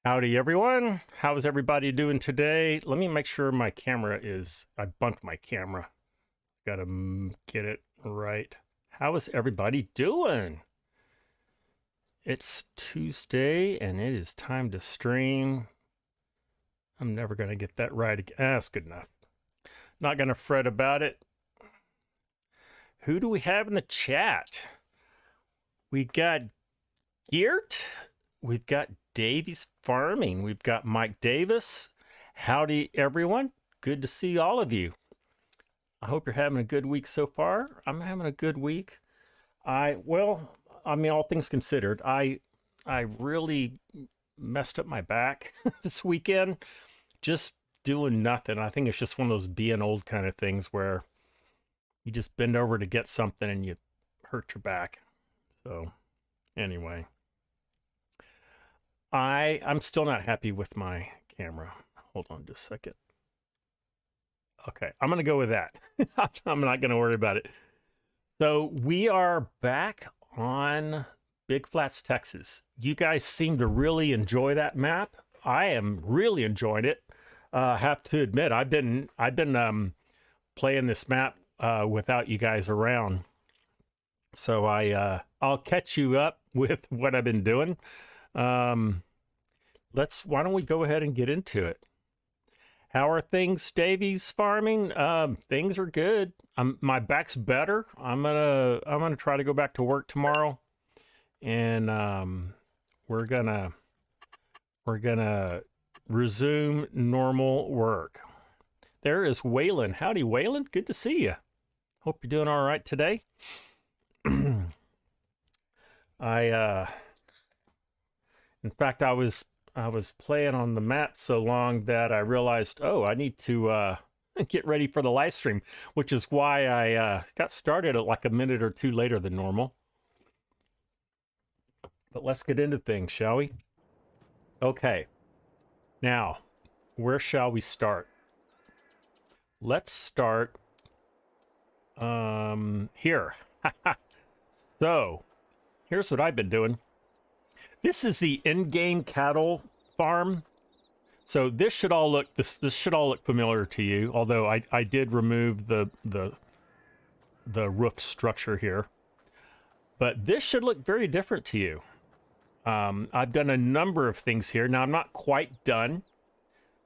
Howdy everyone. How is everybody doing today? Let me make sure my camera is, I bumped my camera. Gotta get it right. How is everybody doing? It's Tuesday and it is time to stream. I'm never gonna get that right again. That's good enough. Not gonna fret about it. Who do we have in the chat? We got Geert. We've got Davies Farming. We've got Mike Davis. Howdy, everyone. Good to see all of you. I hope you're having a good week so far. I'm having a good week. Well, I mean, all things considered, I really messed up my back this weekend just doing nothing. I think it's just one of those being old kind of things where you just bend over to get something and you hurt your back. So anyway, I'm still not happy with my camera. Hold on just a second. Okay, I'm going to go with that. I'm not going to worry about it. So we are back on Big Flats, Texas. You guys seem to really enjoy that map. I am really enjoying it. I have to admit, I've been playing this map without you guys around. So I'll catch you up with what I've been doing. Why don't we go ahead and get into it? How are things, Davies Farming? Things are good. My back's better. I'm gonna try to go back to work tomorrow, and we're gonna resume normal work. There is Waylon. Howdy, Waylon. Good to see you. Hope you're doing all right today. In fact, I was playing on the map so long that I realized, oh, I need to get ready for the live stream, which is why I got started at like a minute or two later than normal. But let's get into things, shall we? Okay. Now, where shall we start? Let's start here. So, here's what I've been doing. This is the in-game cattle farm. So this should all look familiar to you, although I did remove the roof structure here. But this should look very different to you. I've done a number of things here. Now I'm not quite done.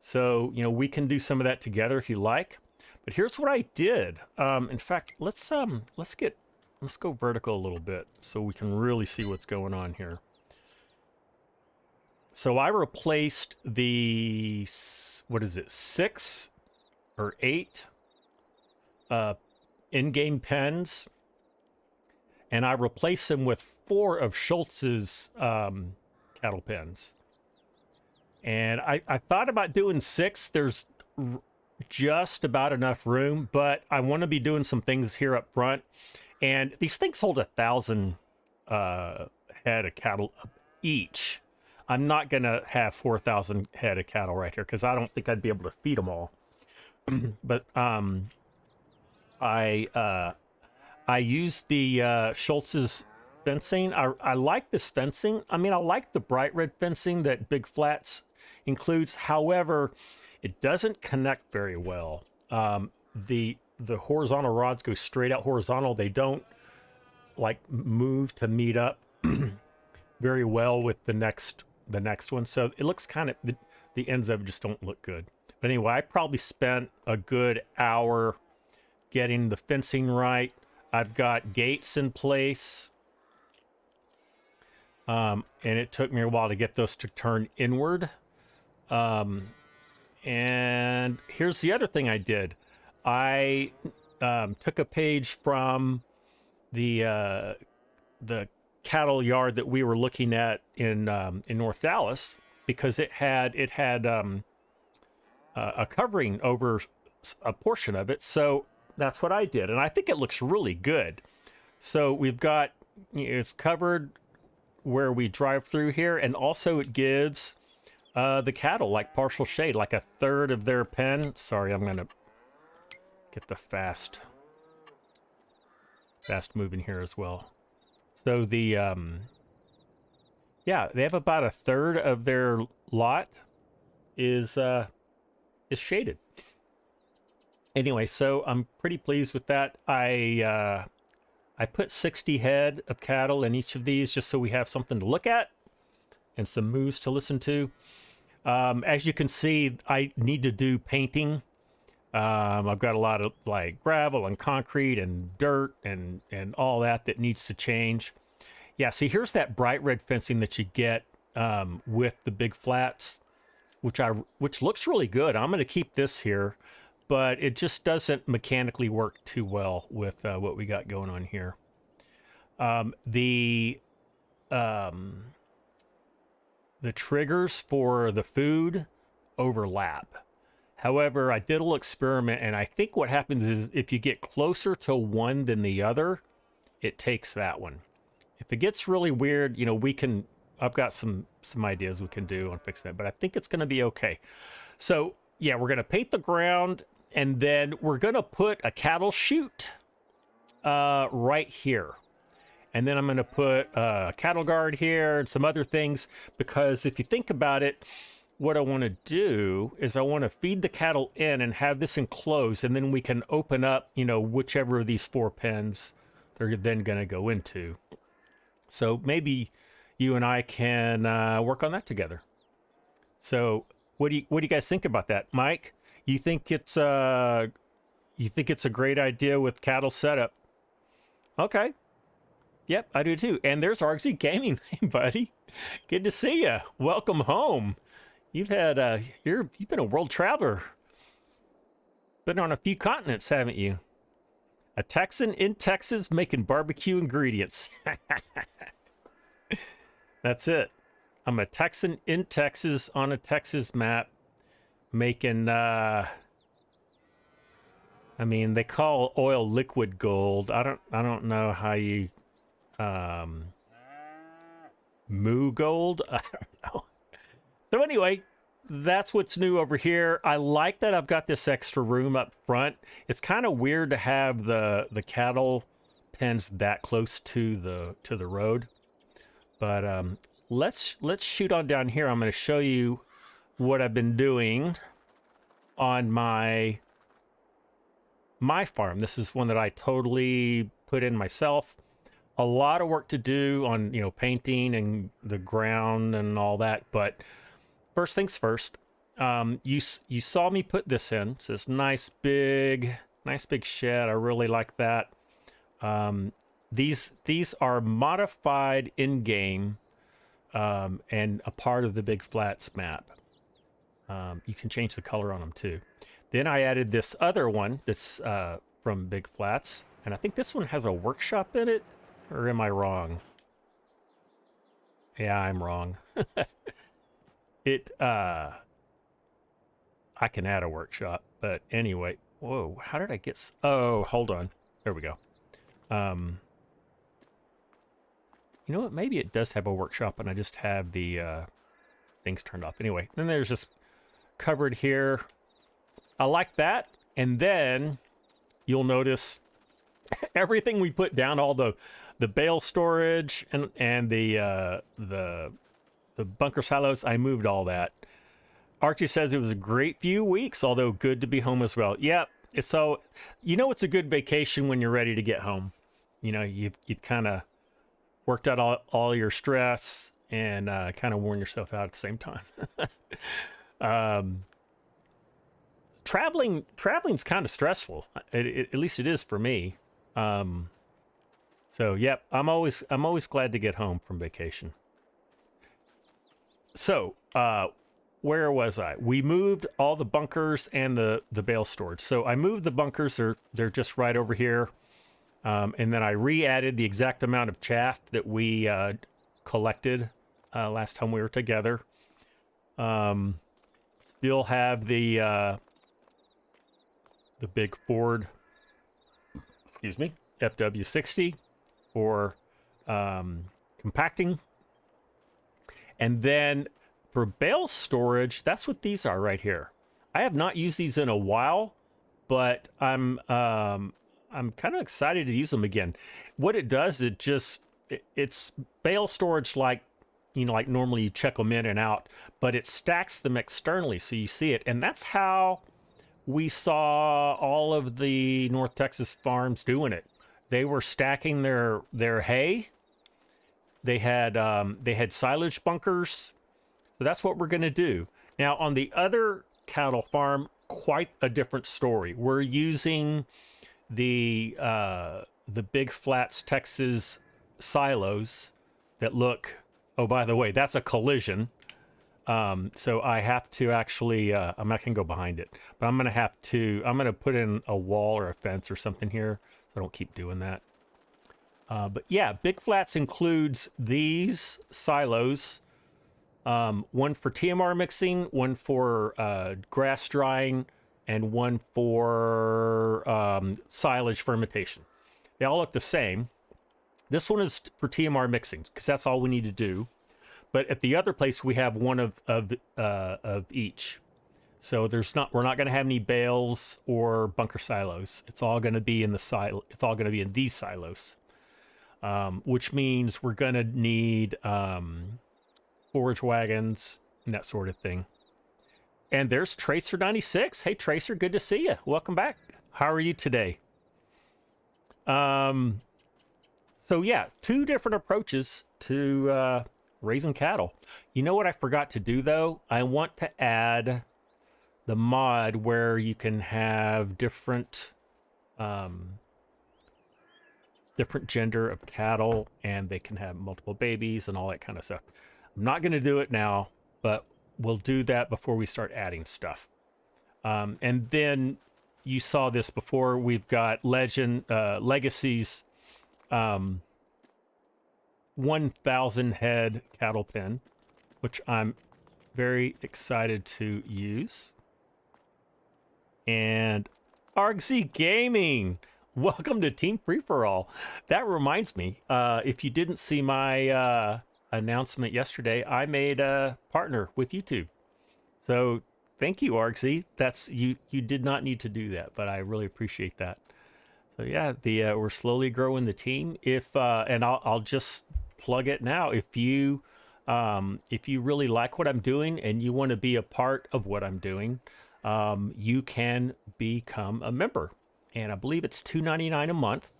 So, you know, we can do some of that together if you like. But here's what I did. In fact, let's go vertical a little bit so we can really see what's going on here. So I replaced the, what is it, 6 or 8 in-game pens, and I replaced them with 4 of Schultz's cattle pens. And I thought about doing 6. There's just about enough room, but I want to be doing some things here up front. And these things hold 1,000 head of cattle each. I'm not going to have 4,000 head of cattle right here because I don't think I'd be able to feed them all. But I used the Schultz's fencing. I like this fencing. I mean, I like the bright red fencing that Big Flats includes. However, it doesn't connect very well. The horizontal rods go straight out horizontal. They don't like move to meet up very well with the next one. So it looks kind of, the ends of it just don't look good. But anyway, I probably spent a good hour getting the fencing right. I've got gates in place. And it took me a while to get those to turn inward. And here's the other thing I did. I took a page from the cattle yard that we were looking at in North Dallas, because it had a covering over a portion of it. So that's what I did, and I think it looks really good. So we've got, it's covered where we drive through here, and also it gives the cattle like partial shade, like a third of their pen. Sorry, I'm gonna get the fast moving here as well. So the yeah, they have about a third of their lot is shaded. Anyway, so I'm pretty pleased with that. I put 60 head of cattle in each of these just so we have something to look at and some moves to listen to. As you can see, I need to do painting. I've got a lot of like gravel and concrete and dirt and all that needs to change. Yeah, see, here's that bright red fencing that you get with the big flats, which looks really good. I'm going to keep this here, but it just doesn't mechanically work too well with what we got going on here. The triggers for the food overlap. However, I did a little experiment, and I think what happens is if you get closer to one than the other, it takes that one. If it gets really weird, you know, I've got some ideas we can do on fixing that, but I think it's going to be okay. So yeah, we're going to paint the ground, and then we're going to put a cattle chute right here. And then I'm going to put a cattle guard here and some other things, because if you think about it, what I want to do is I want to feed the cattle in and have this enclosed, and then we can open up, you know, whichever of these 4 pens they're then going to go into. So maybe you and I can work on that together. So what do you guys think about that, Mike? You think it's a great idea with cattle setup? Okay. Yep, I do too. And there's Argsy Gaming, buddy. Good to see you. Welcome home. You've had you've been a world traveler. Been on a few continents, haven't you? A Texan in Texas making barbecue ingredients. That's it. I'm a Texan in Texas on a Texas map making I mean, they call oil liquid gold. I don't know how you moo gold. I don't know. So anyway, that's what's new over here. I like that I've got this extra room up front. It's kind of weird to have the cattle pens that close to the road. But let's shoot on down here. I'm going to show you what I've been doing on my farm. This is one that I totally put in myself. A lot of work to do on, you know, painting and the ground and all that, but first things first, you saw me put this in. It's this nice big shed. I really like that. These are modified in-game and a part of the Big Flats map. You can change the color on them too. Then I added this other one that's from Big Flats, and I think this one has a workshop in it, or am I wrong? Yeah, I'm wrong. I can add a workshop, but anyway. Whoa, how did I get... Oh, hold on. There we go. You know what? Maybe it does have a workshop, and I just have the things turned off. Anyway, then there's this covered here. I like that. And then you'll notice everything we put down, all the bale storage and the bunker silos, I moved all that. Archie says it was a great few weeks, although good to be home as well. Yep. It's so, you know, it's a good vacation when you're ready to get home. You know, you've kind of worked out all your stress and kind of worn yourself out at the same time. Traveling's kind of stressful. At least it is for me. So yep, I'm always glad to get home from vacation. So, where was I? We moved all the bunkers and the bale storage. So I moved the bunkers, they're just right over here. And then I re-added the exact amount of chaff that we collected last time we were together. Still have the big Ford, excuse me, FW60 for compacting. And then for bale storage, that's what these are right here. I have not used these in a while, but I'm kind of excited to use them again. What it does, it's bale storage like, you know, like normally you check them in and out, but it stacks them externally so you see it. And that's how we saw all of the North Texas farms doing it. They were stacking their hay. They had silage bunkers. So that's what we're going to do. Now on the other cattle farm, quite a different story. We're using the Big Flats Texas silos that look, oh, by the way, that's a collision. So I have to actually, I'm not gonna go behind it, but I'm gonna put in a wall or a fence or something here so I don't keep doing that. But yeah, Big Flats includes these silos, one for TMR mixing, one for grass drying, and one for silage fermentation. They all look the same. This one is for TMR mixing because that's all we need to do. But at the other place we have one of each. So we're not going to have any bales or bunker silos. It's all going to be in the silo. It's all going to be in these silos, which means we're going to need forage wagons and that sort of thing. And there's Tracer96. Hey Tracer, good to see you. Welcome back. How are you today? So yeah, two different approaches to raising cattle. You know what I forgot to do though? I want to add the mod where you can have different gender of cattle and they can have multiple babies and all that kind of stuff. I'm not going to do it now, but we'll do that before we start adding stuff. And then you saw this before. We've got Legacy's 1,000 head cattle pen, which I'm very excited to use. And ArgZ Gaming, welcome to Team Free for All. That reminds me, if you didn't see my announcement yesterday, I made a partner with YouTube. So thank you, ArgZ. That's you did not need to do that, but I really appreciate that. So yeah, we're slowly growing the team. And I'll just plug it now. If you really like what I'm doing and you want to be a part of what I'm doing, you can become a member. And I believe it's $2.99 a month.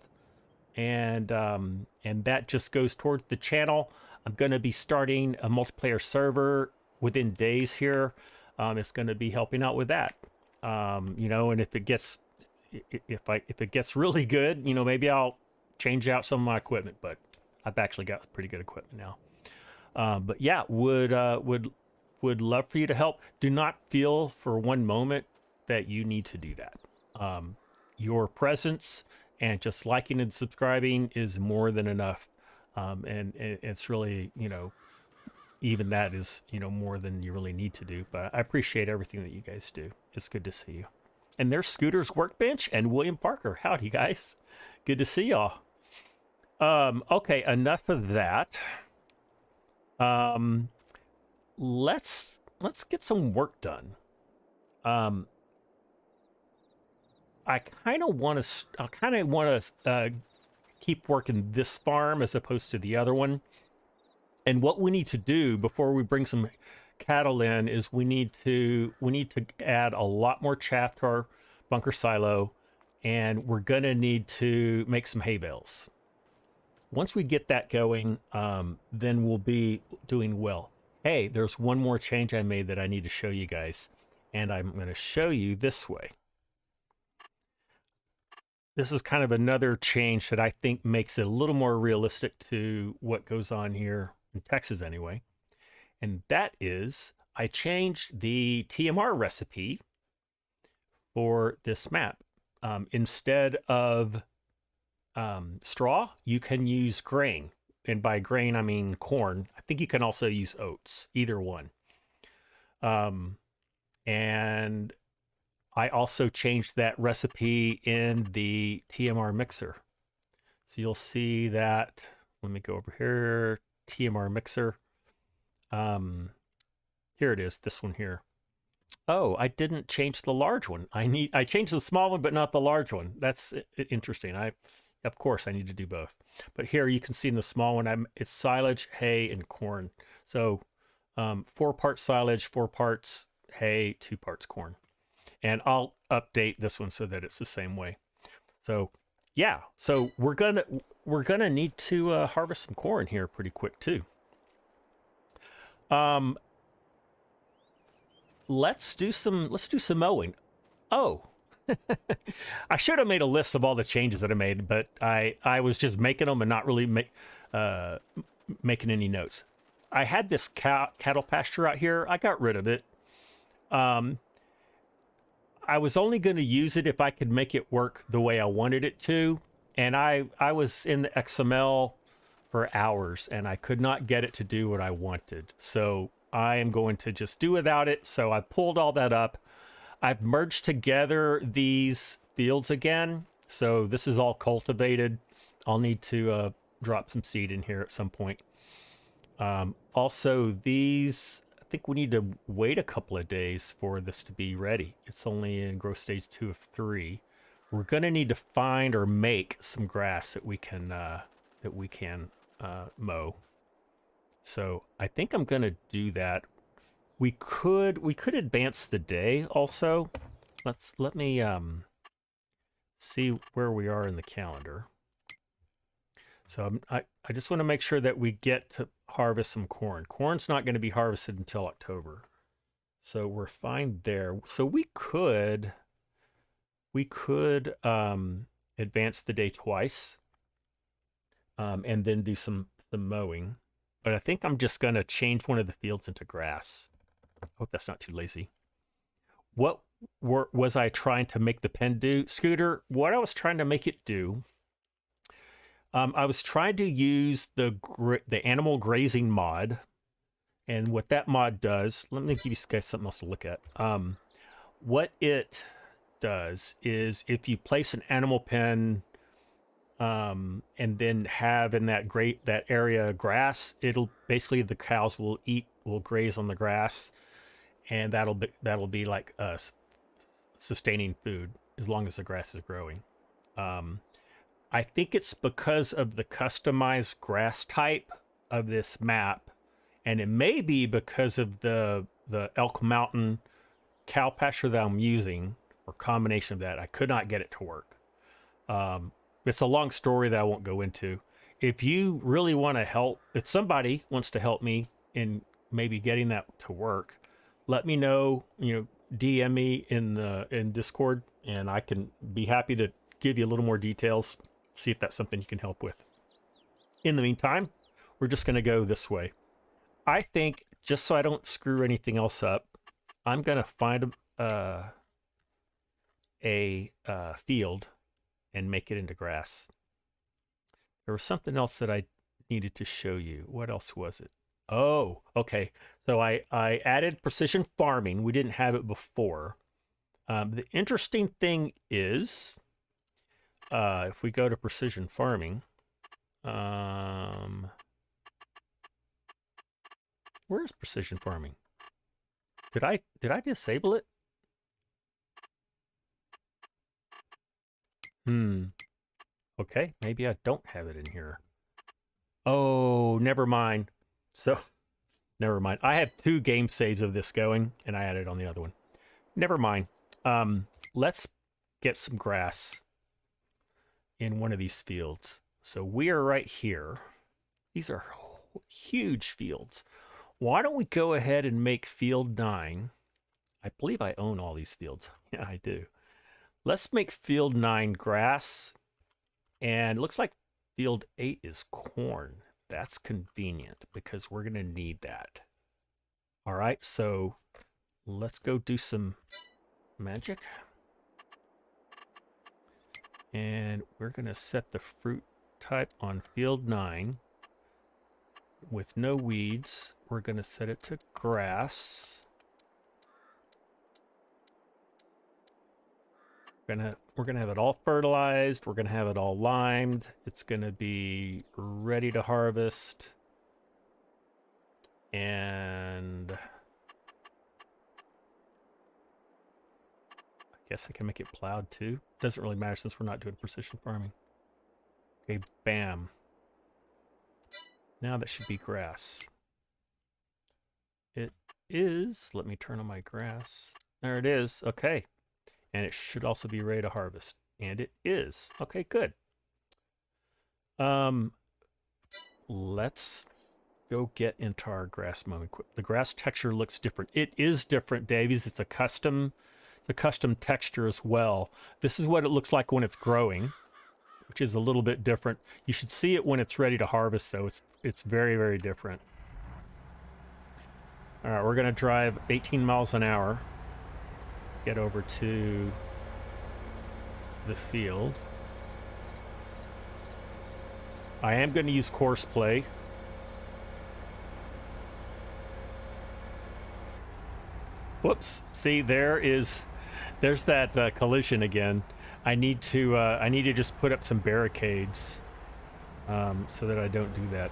And that just goes towards the channel. I'm going to be starting a multiplayer server within days here. It's going to be helping out with that. You know, and if it gets really good, you know, maybe I'll change out some of my equipment, but I've actually got pretty good equipment now. But yeah, would love for you to help. Do not feel for one moment that you need to do that. Your presence and just liking and subscribing is more than enough. And it's really, you know, even that is, you know, more than you really need to do. But I appreciate everything that you guys do. It's good to see you. And there's Scooter's Workbench and William Parker. Howdy, guys. Good to see y'all. Okay, enough of that. Let's get some work done. I kind of want to keep working this farm as opposed to the other one. And what we need to do before we bring some cattle in is we need to add a lot more chaff to our bunker silo, and we're gonna need to make some hay bales. Once we get that going, then we'll be doing well. Hey, there's one more change I made that I need to show you guys, and I'm going to show you this way. This is kind of another change that I think makes it a little more realistic to what goes on here in Texas anyway. And that is, I changed the TMR recipe for this map. Instead of straw, you can use grain. And by grain, I mean corn. I think you can also use oats, either one. And I also changed that recipe in the TMR mixer. So you'll see that, let me go over here, TMR mixer. Here it is, this one here. Oh, I didn't change the large one. I changed the small one, but not the large one. That's interesting. Of course, I need to do both. But here you can see in the small one, it's silage, hay, and corn. So 4 parts silage, 4 parts hay, 2 parts corn. And I'll update this one so that it's the same way. So yeah, so we're gonna need to harvest some corn here pretty quick too. Let's do some mowing. Oh, I should have made a list of all the changes that I made, but I was just making them and not really making any notes. I had this cattle pasture out here. I got rid of it. I was only going to use it if I could make it work the way I wanted it to. And I was in the XML for hours and I could not get it to do what I wanted. So I am going to just do without it. So I pulled all that up. I've merged together these fields again. So this is all cultivated. I'll need to drop some seed in here at some point. Also, these, I think we need to wait a couple of days for this to be ready. It's only in growth stage 2 of 3. We're going to need to find or make some grass that we can mow. So I think I'm going to do that. We could advance the day also. Let me see where we are in the calendar. So I just want to make sure that we get to harvest some corn. Corn's not going to be harvested until October. So we're fine there. So we could advance the day twice and then do some mowing. But I think I'm just going to change one of the fields into grass. I hope that's not too lazy. What was I trying to make the pen do? Scooter, what I was trying to make it do, I was trying to use the animal grazing mod. And what that mod does, let me give you guys something else to look at. What it does is if you place an animal pen and then have in that area grass, it'll basically, the cows will graze on the grass, and that'll be like sustaining food as long as the grass is growing. I think it's because of the customized grass type of this map, and it may be because of the Elk Mountain cow pasture that I'm using, or combination of that. I could not get it to work. It's a long story that I won't go into. If you really want to help, if somebody wants to help me in maybe getting that to work, let me know. DM me in Discord, and I can be happy to give you a little more details. See if that's something you can help with. In the meantime, we're just going to go this way. I think, just so I don't screw anything else up, I'm going to find a field and make it into grass. There was something else that I needed to show you. What else was it? Oh, okay. So I added precision farming. We didn't have it before. The interesting thing is, if we go to precision farming, where's precision farming? Did I disable it? Okay, maybe I don't have it in here. Oh, never mind. So, never mind. I have 2 game saves of this going, and I added on the other one. Never mind. Let's get some grass in one of these fields. So we are right here. These are huge fields. Why don't we go ahead and make field 9? I believe I own all these fields. Yeah, I do. Let's make field 9 grass. And it looks like field 8 is corn. That's convenient because we're going to need that. All right, so let's go do some magic. And we're going to set the fruit type on field 9 with no weeds. We're going to set it to grass. We're gonna have it all fertilized. We're gonna have it all limed. It's gonna be ready to harvest. And I guess I can make it plowed too. Doesn't really matter since we're not doing precision farming. Okay, bam. Now that should be grass. It is. Let me turn on my grass. There it is. Okay. And it should also be ready to harvest. And it is. Okay, good. Let's go get into our grass mowing. The grass texture looks different. It is different, Davies. It's a custom texture as well. This is what it looks like when it's growing, which is a little bit different. You should see it when it's ready to harvest, though. It's very, very different. All right, we're going to drive 18 miles an hour, get over to the field. I am going to use course play. Whoops. See, there's that collision again. I need to just put up some barricades so that I don't do that.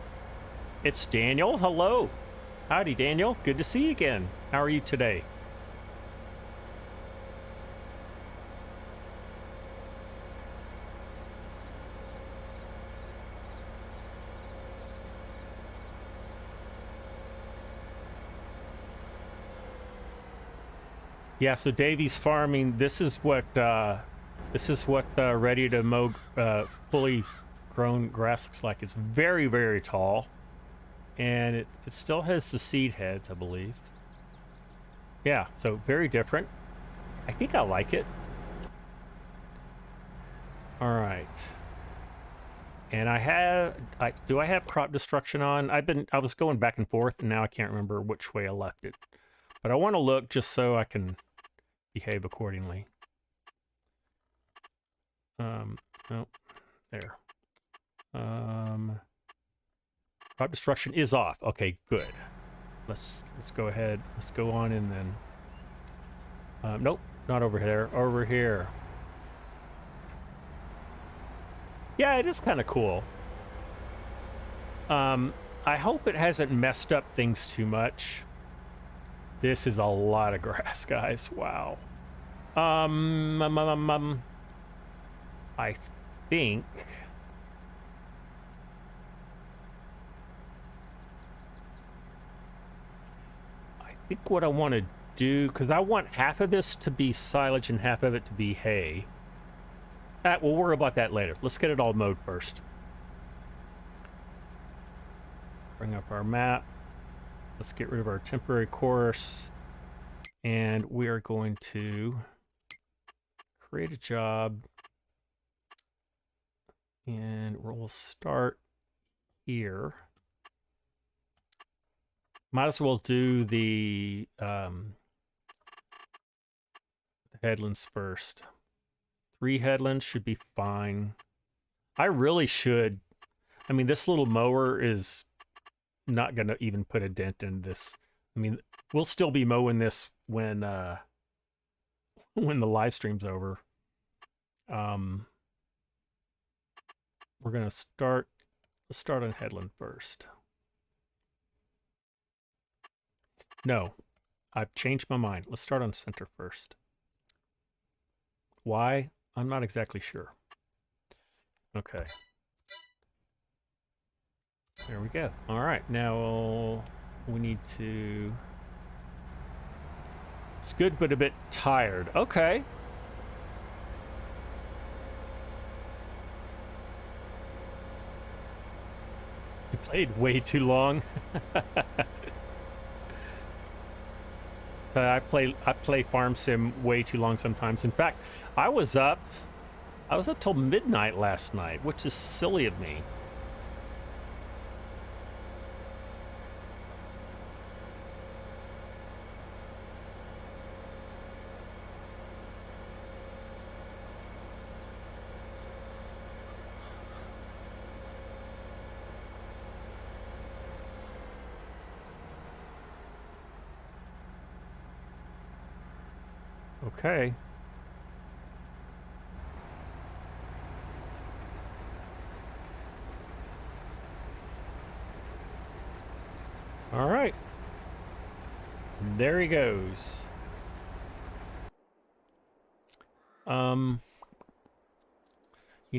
It's Daniel. Hello. Howdy, Daniel. Good to see you again. How are you today? Yeah, so Davies Farming, this is what ready to mow fully grown grass looks like. It's very, very tall, and it still has the seed heads, I believe. Yeah, so very different. I think I like it. All right. And do I have crop destruction on? I was going back and forth, and now I can't remember which way I left it. But I want to look just so I can behave accordingly. Oh, there. Crop destruction is off. Okay, good. Let's go ahead. Let's go on in then. Nope, not over there. Over here. Yeah, it is kind of cool. I hope it hasn't messed up things too much. This is a lot of grass, guys. Wow. I think what I want to do, because I want half of this to be silage and half of it to be hay. We'll worry about that later. Let's get it all mowed first. Bring up our map. Let's get rid of our temporary course. And we are going to create a job. And we'll start here. Might as well do the headlands first. 3 headlands should be fine. I really should. I mean, this little mower is not going to even put a dent in this. I mean, we'll still be mowing this when the live stream's over. We're going to start. Let's start on headland first. No, I've changed my mind. Let's start on center first. Why? I'm not exactly sure. Okay. There we go. All right, now we need to... It's good, but a bit tired. Okay. You played way too long. I play Farm Sim way too long sometimes. In fact, I was up till midnight last night, which is silly of me. Okay. All right. There he goes. You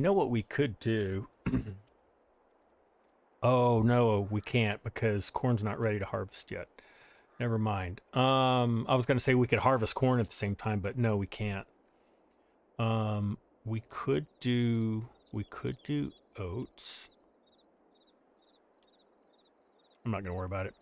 know what we could do? Oh no, we can't because corn's not ready to harvest yet. Never mind. I was gonna say we could harvest corn at the same time, but no, we can't. We could do oats. I'm not gonna worry about it.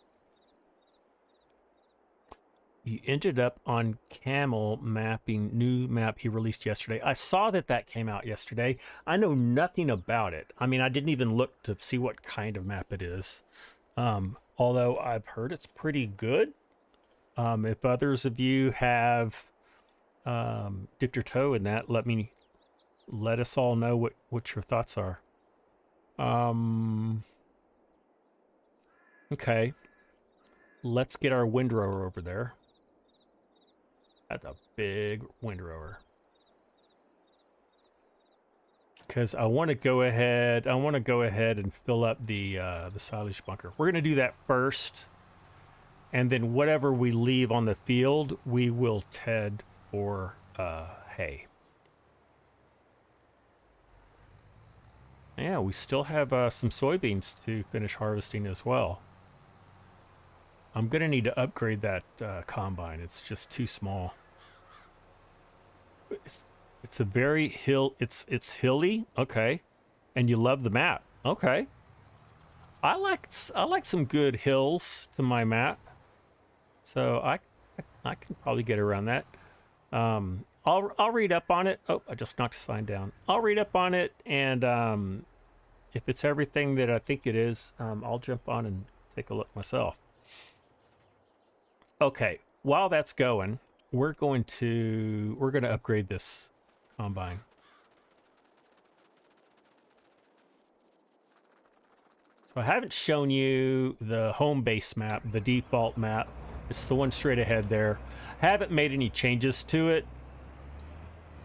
He ended up on Camel mapping, new map he released yesterday. I saw that came out yesterday. I know nothing about it. I mean, I didn't even look to see what kind of map it is. Although I've heard it's pretty good. If others of you have dipped your toe in that, let us all know what your thoughts are. Okay. Let's get our windrower over there. That's a big windrower. Because I want to go ahead and fill up the silage bunker. We're going to do that first. And then whatever we leave on the field, we will TED for hay. Yeah, we still have some soybeans to finish harvesting as well. I'm going to need to upgrade that combine. It's just too small. It's a very it's hilly, okay. And you love the map. Okay. I like some good hills to my map. So I can probably get around that. I'll read up on it. Oh, I just knocked a sign down. I'll read up on it, and if it's everything that I think it is, I'll jump on and take a look myself. Okay, while that's going, we're going to upgrade this combine. So I haven't shown you the home base map, the default map. It's the one straight ahead there. I haven't made any changes to it,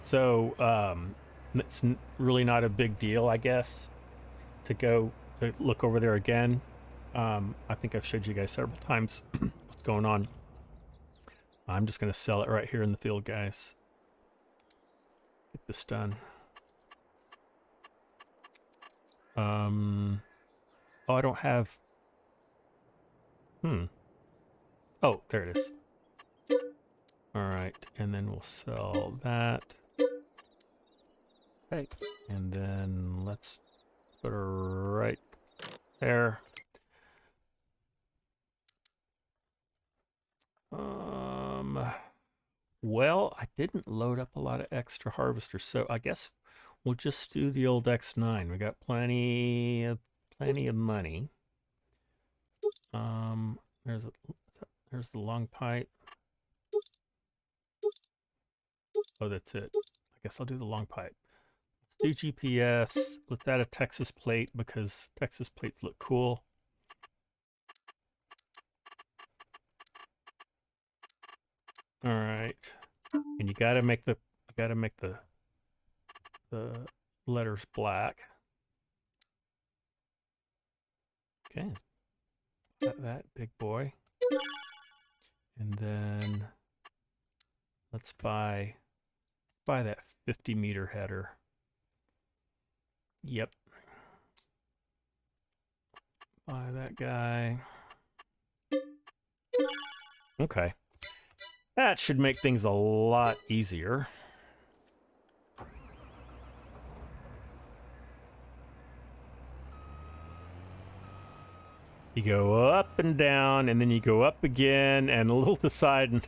so it's really not a big deal, I guess, to look over there again. I think I've showed you guys several times what's going on. I'm just going to sell it right here in the field, guys. Get this done. Oh, I don't have... Oh, there it is. All right, and then we'll sell that. Okay, and then let's put her right there. Well, I didn't load up a lot of extra harvesters, so I guess we'll just do the old X9. We got plenty of money. There's the long pipe. Oh, that's it. I guess I'll do the long pipe. Let's do GPS. Let's add a Texas plate because Texas plates look cool. All right, and you gotta make the letters black. Okay, got that big boy, and then let's buy that 50-meter header. Yep, buy that guy. Okay. That should make things a lot easier. You go up and down, and then you go up again, and a little to the side. And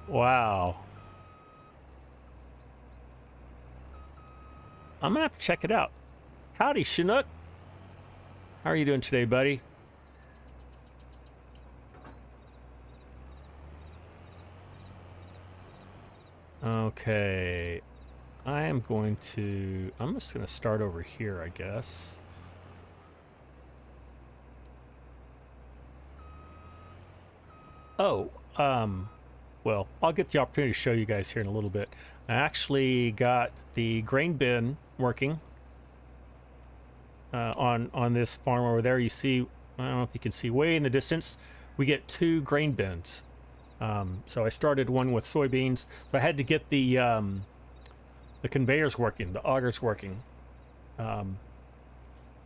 wow. I'm gonna have to check it out. Howdy, Chinook. How are you doing today, buddy? Okay, I'm just gonna start over here, I guess. Oh, well, I'll get the opportunity to show you guys here in a little bit. I actually got the grain bin working on this farm over there. You see, I don't know if you can see way in the distance, we get 2 grain bins. So I started one with soybeans. So I had to get the conveyors working, the augers working.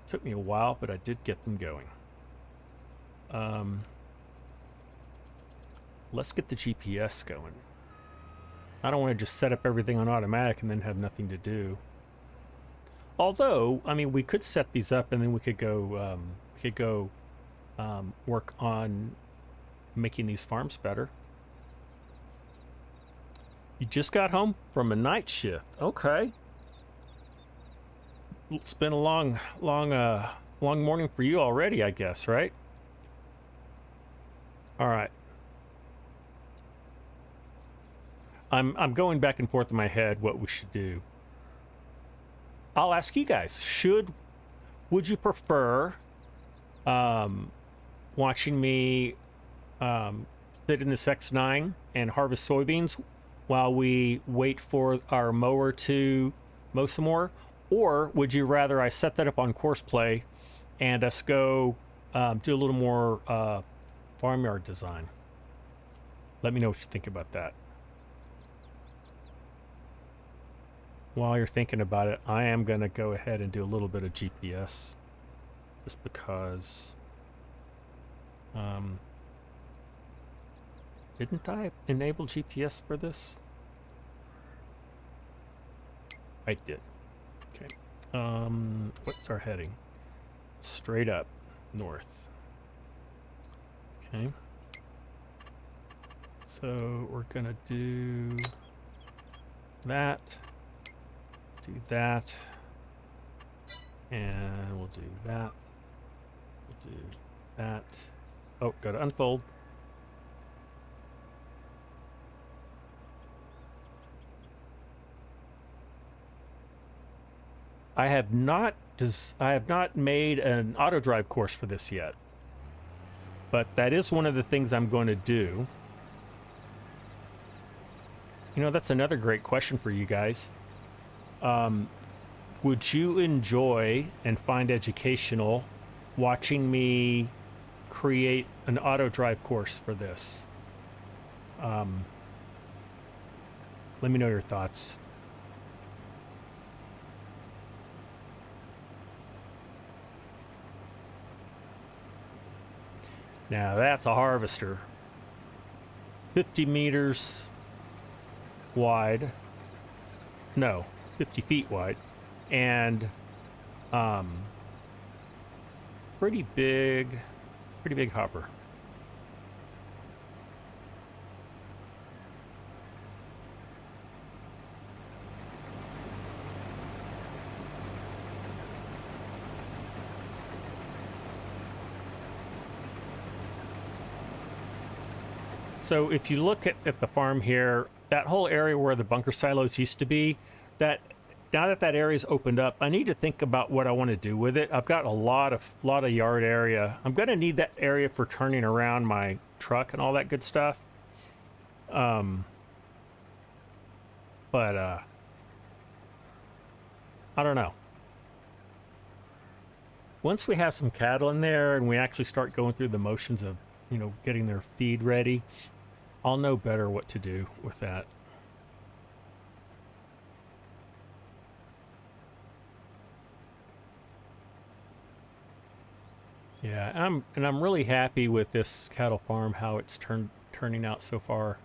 Took me a while, but I did get them going. Let's get the GPS going. I don't want to just set up everything on automatic and then have nothing to do. Although, I mean, we could set these up and then we could go work on making these farms better. You just got home from a night shift. Okay. It's been a long morning for you already, I guess, right? All right. I'm going back and forth in my head what we should do. I'll ask you guys, would you prefer watching me sit in this X9 and harvest soybeans while we wait for our mower to mow some more? Or would you rather I set that up on course play and us go do a little more farmyard design? Let me know what you think about that. While you're thinking about it, I am going to go ahead and do a little bit of GPS just because didn't I enable GPS for this? I did. Okay. What's our heading? Straight up north. Okay. So we're gonna do that, do that, and we'll do that. We'll do that. Oh, go to unfold. I have not made an auto drive course for this yet, but that is one of the things I'm going to do. You know, that's another great question for you guys. Would you enjoy and find educational watching me create an auto drive course for this? Let me know your thoughts. Now that's a harvester. 50 meters wide. No, 50 feet wide. And pretty big hopper. So if you look at the farm here, that whole area where the bunker silos used to be, now that area's opened up, I need to think about what I want to do with it. I've got a lot of yard area. I'm going to need that area for turning around my truck and all that good stuff. But I don't know. Once we have some cattle in there and we actually start going through the motions of, you know, getting their feed ready, I'll know better what to do with that. Yeah, I'm really happy with this cattle farm, how it's turning out so far.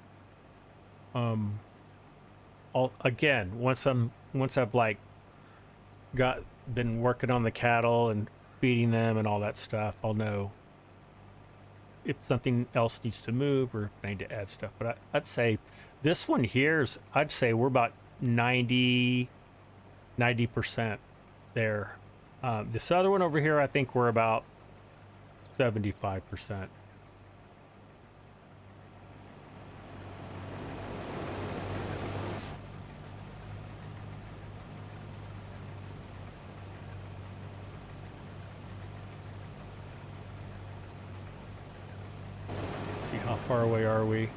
Again, once I've like been working on the cattle and feeding them and all that stuff, I'll know if something else needs to move or if I need to add stuff. But I'd say this one here's, I'd say we're about 90% there. This other one over here, I think we're about 75%. See, how far away are we?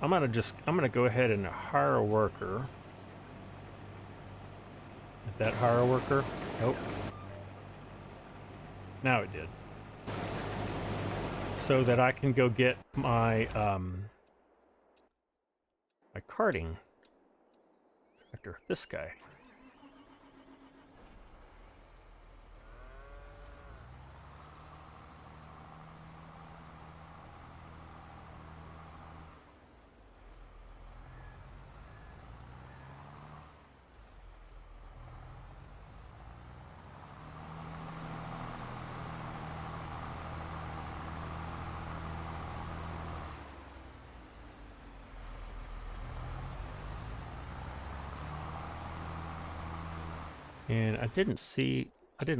I'm gonna go ahead and hire a worker. Did that hire a worker? Nope. Now it did. So that I can go get my my carting tractor. This guy. And I didn't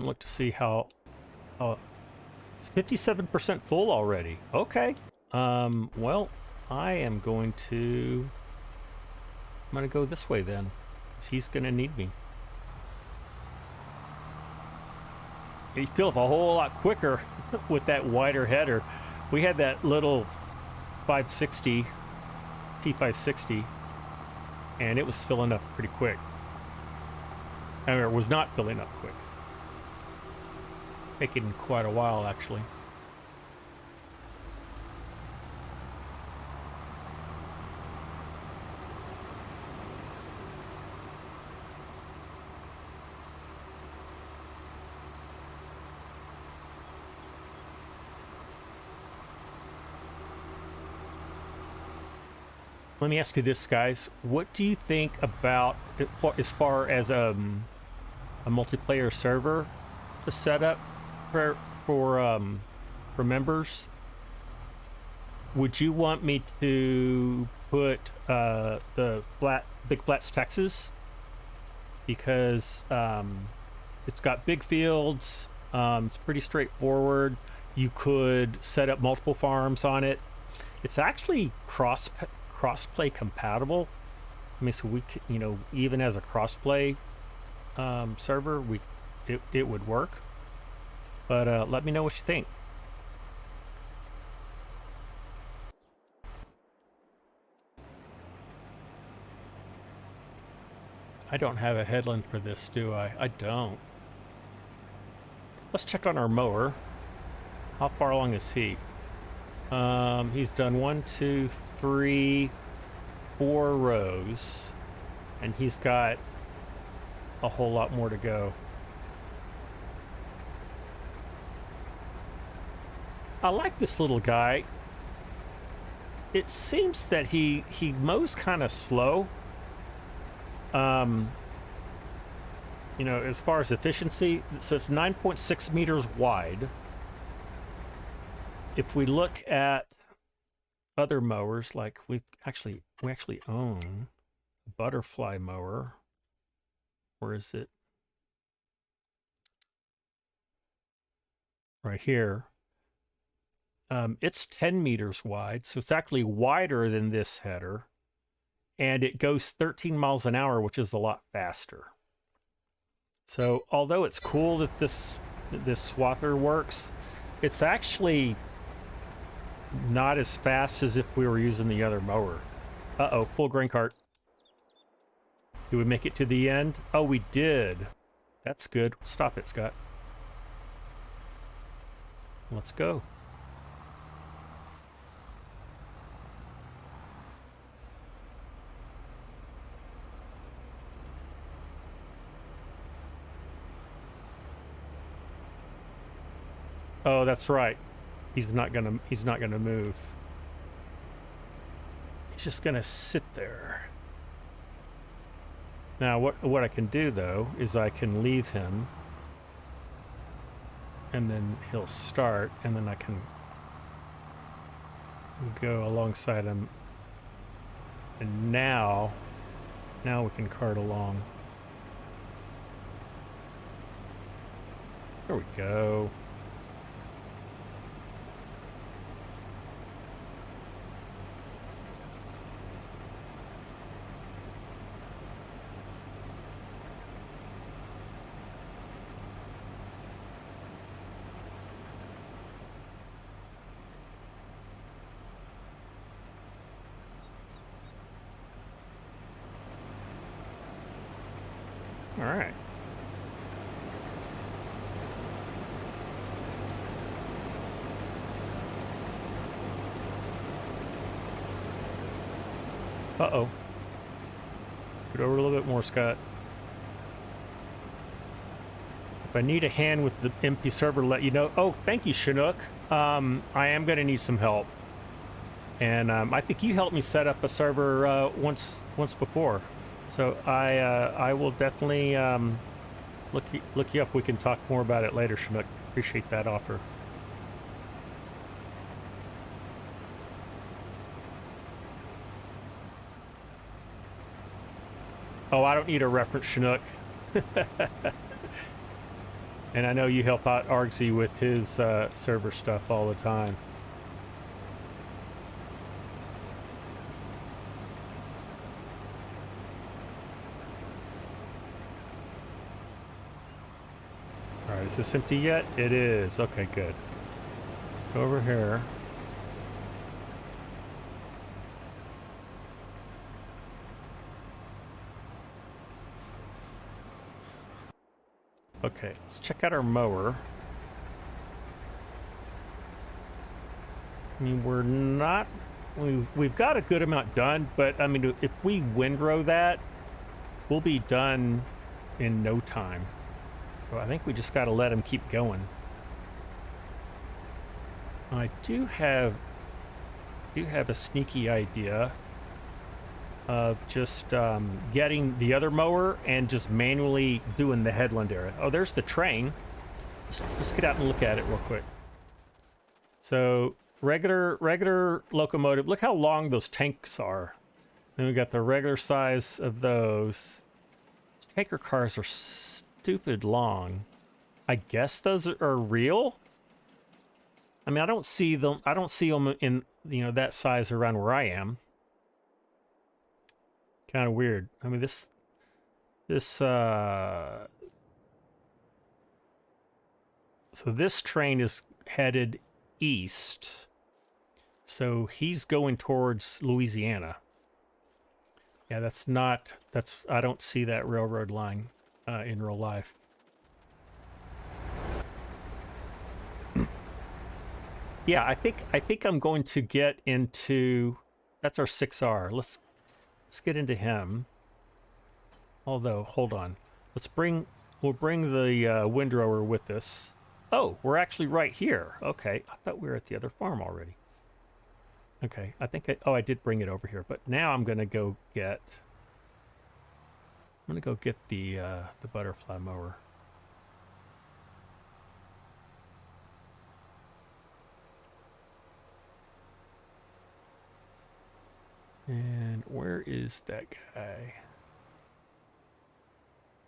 look to see how it's 57% full already. Okay. Well, I'm going to go this way then, 'cause he's gonna need me. You fill up a whole lot quicker with that wider header. We had that little 560, T560, and it was filling up pretty quick. I mean, it was not filling up quick. Taking quite a while, actually. Let me ask you this, guys. What do you think about, as far as a multiplayer server to set up for members? Would you want me to put the Big Flats, Texas? Because it's got big fields. It's pretty straightforward. You could set up multiple farms on it. It's actually crossplay compatible. I mean, so we, you know, even as a crossplay server, it would work. But let me know what you think. I don't have a headland for this, do I? I don't. Let's check on our mower. How far along is he? He's done 1, 2, 3, 4 rows, and he's got a whole lot more to go. I like this little guy. It seems that he mows kind of slow. You know, as far as efficiency, so it's 9.6 meters wide. If we look at other mowers, like we actually own a butterfly mower. Where is it? Right here. It's 10 meters wide, so it's actually wider than this header, and it goes 13 miles an hour, which is a lot faster. So although it's cool that this swather works, it's actually not as fast as if we were using the other mower. Uh-oh, full grain cart. Did we make it to the end? Oh, we did. That's good. Stop it, Scott. Let's go. Oh, that's right. He's not gonna move. He's just gonna sit there. Now, what I can do though is I can leave him, and then he'll start, and then I can go alongside him. And now we can cart along. There we go. All right. Uh-oh. Scoot over a little bit more, Scott. If I need a hand with the MP server, let you know. Oh, thank you, Chinook. I am going to need some help. And I think you helped me set up a server once before. So I will definitely look you up. We can talk more about it later, Chinook. Appreciate that offer. Oh, I don't need a reference, Chinook. And I know you help out Argsy with his server stuff all the time. All right, is this empty yet? It is. Okay, good. Go over here. Okay, let's check out our mower. I mean, we're not... We've got a good amount done, but I mean, if we windrow that, we'll be done in no time. So I think we just got to let him keep going. I do have a sneaky idea of just getting the other mower and just manually doing the headland area. Oh, there's the train. Let's get out and look at it real quick. So regular locomotive. Look how long those tanks are. Then we got the regular size of those. Tanker cars are stupid long. I guess those are real. I mean, I don't see them in, you know, that size around where I am. Kind of weird. I mean, so this train is headed east. So he's going towards Louisiana. Yeah, I don't see that railroad line in real life. Yeah, I think I'm going to get into, that's our 6R. Let's get into him. Although, hold on. We'll bring the windrower with us. Oh, we're actually right here. Okay, I thought we were at the other farm already. Okay, I did bring it over here, but now I'm gonna go get the butterfly mower. And where is that guy?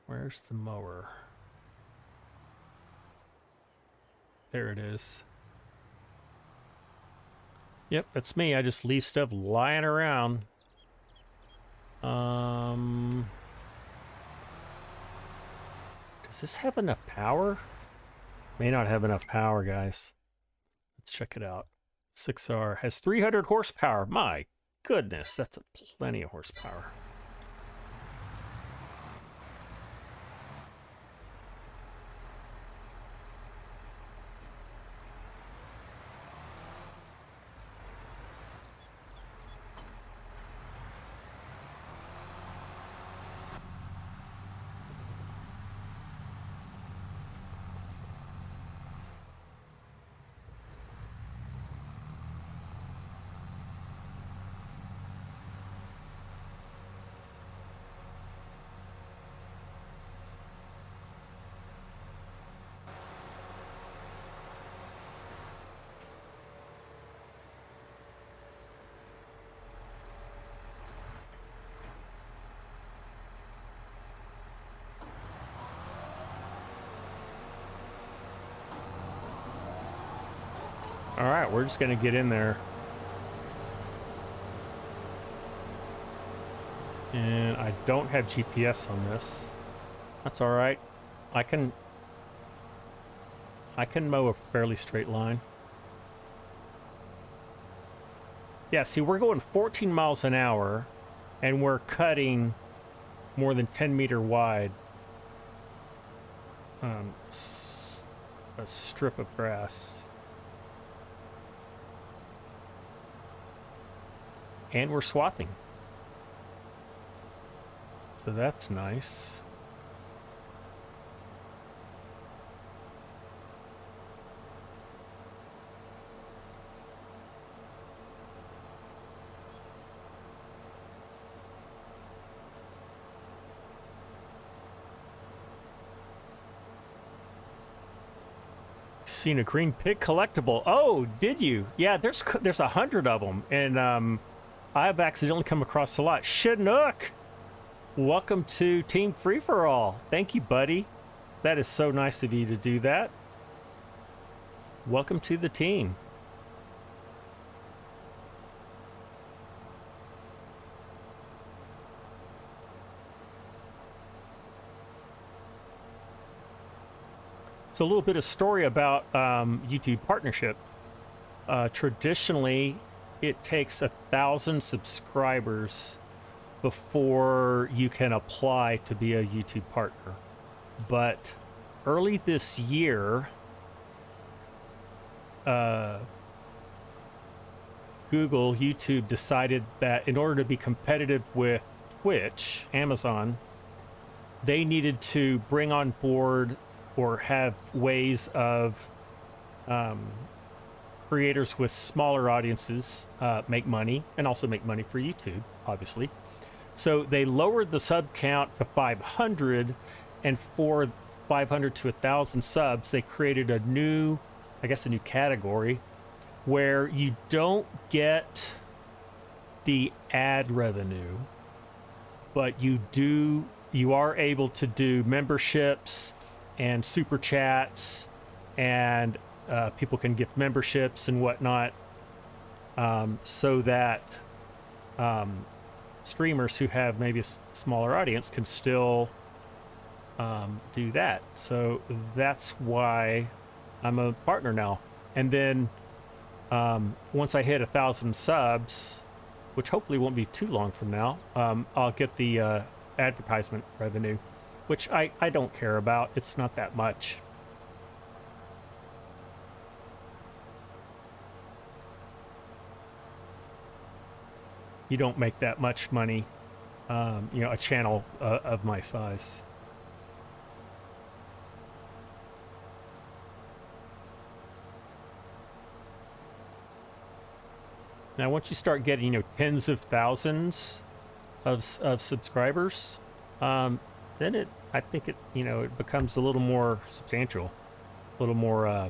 Where's the mower? There it is. Yep, that's me. I just leave stuff lying around. Does this have enough power? May not have enough power, guys. Let's check it out. 6R has 300 horsepower. My goodness, that's plenty of horsepower. All right, we're just gonna get in there. And I don't have GPS on this. That's all right. I can mow a fairly straight line. Yeah, see, we're going 14 miles an hour and we're cutting more than 10-meter wide a strip of grass. And we're swathing. So that's nice. Seen a green pig collectible. Oh, did you? Yeah, there's 100 of them, and I've accidentally come across a lot. Chinook! Welcome to Team Free-for-all. Thank you, buddy. That is so nice of you to do that. Welcome to the team. So a little bit of story about YouTube partnership. Traditionally, it takes 1,000 subscribers before you can apply to be a YouTube partner. But early this year, YouTube decided that in order to be competitive with Twitch, Amazon, they needed to bring on board or have ways of creators with smaller audiences make money, and also make money for YouTube, obviously. So they lowered the sub count to 500, and for 500 to 1,000 subs, they created a new, I guess, a new category where you don't get the ad revenue, but you are able to do memberships and super chats, and people can gift memberships and whatnot, so that streamers who have maybe a smaller audience can still do that. So that's why I'm a partner now. And then once I hit 1,000 subs, which hopefully won't be too long from now, I'll get the advertisement revenue, which I don't care about. It's not that much. You don't make that much money, you know, a channel of my size. Now, once you start getting, you know, tens of thousands of subscribers, then I think it, you know, it becomes a little more substantial, a little more, a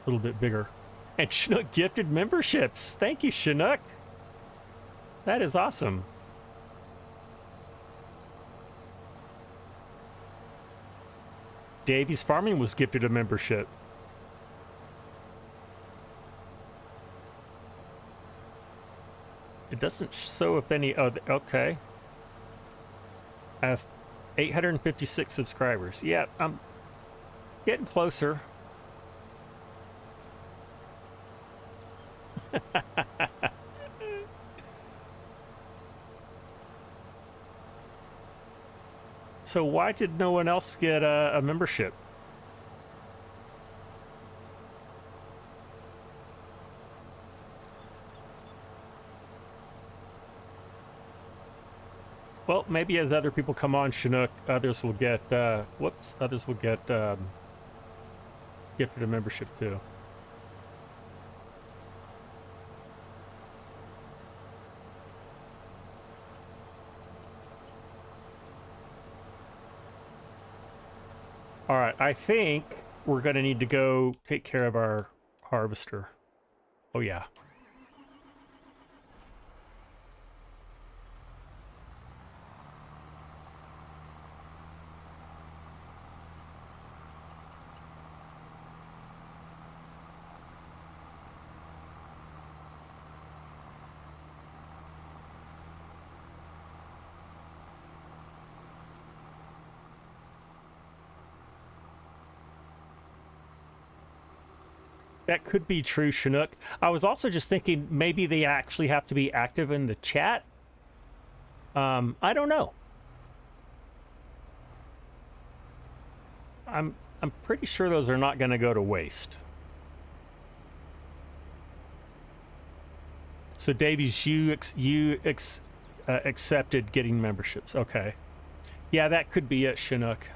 little bit bigger. And Chinook gifted memberships. Thank you, Chinook. That is awesome. Davies Farming was gifted a membership. It doesn't show if any. Oh, okay. I have 856 subscribers. Yeah, I'm getting closer. So why did no one else get a membership? Well, maybe as other people come on, Chinook, others will get, others will get gifted a membership too. All right, I think we're going to need to go take care of our harvester. Oh, yeah. That could be true, Chinook. I was also just thinking maybe they actually have to be active in the chat. I don't know. I'm pretty sure those are not going to go to waste. So Davies, you accepted getting memberships. Okay. Yeah, that could be it, Chinook.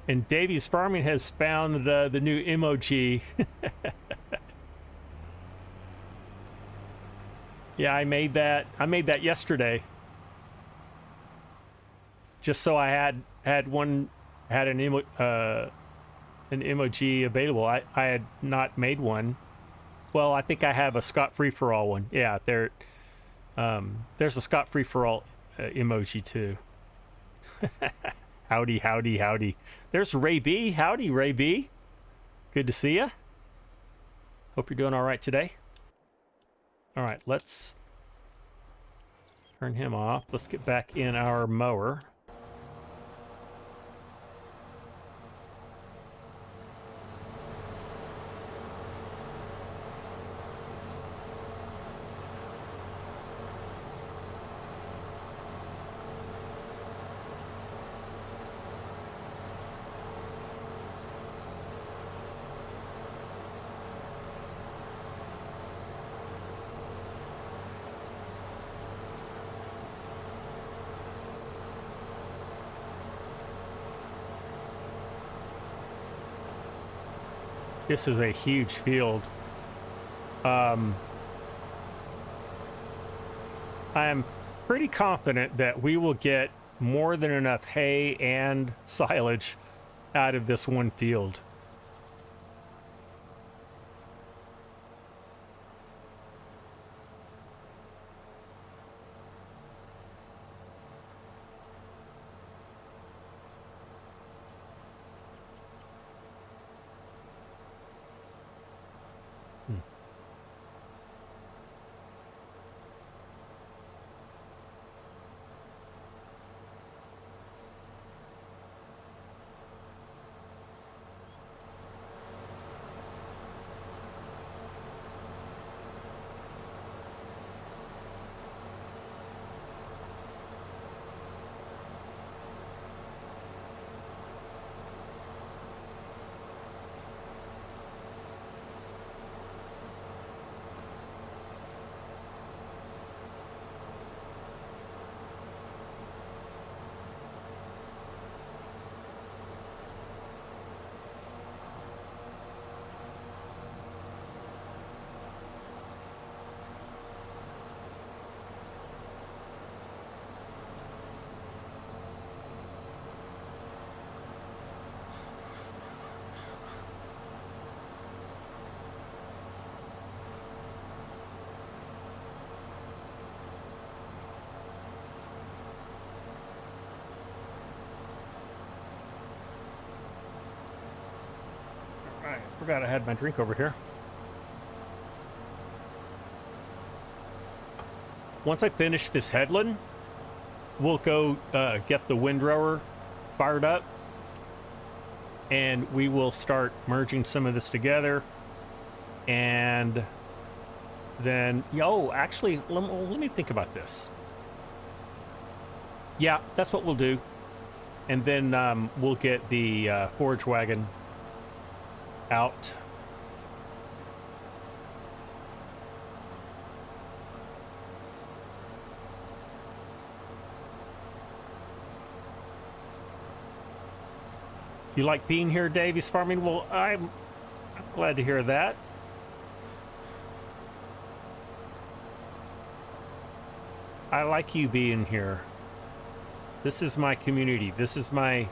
And Davies Farming has found the new emoji. Yeah, I made that. I made that yesterday. Just so I had an emoji available. I had not made one. Well, I think I have a ScottFreeforall one. Yeah, there's a ScottFreeforall emoji too. Howdy, howdy, howdy. There's Ray B. Howdy, Ray B. Good to see you. Hope you're doing all right today. All right, let's turn him off. Let's get back in our mower. This is a huge field. I am pretty confident that we will get more than enough hay and silage out of this one field. Forgot I had my drink over here. Once I finish this headland, we'll go get the windrower fired up, and we will start merging some of this together. And then, actually, let me think about this. Yeah, that's what we'll do. And then we'll get the forage wagon out. You like being here, Davies Farming? Well, I'm glad to hear that. I like you being here. This is my community. This is my...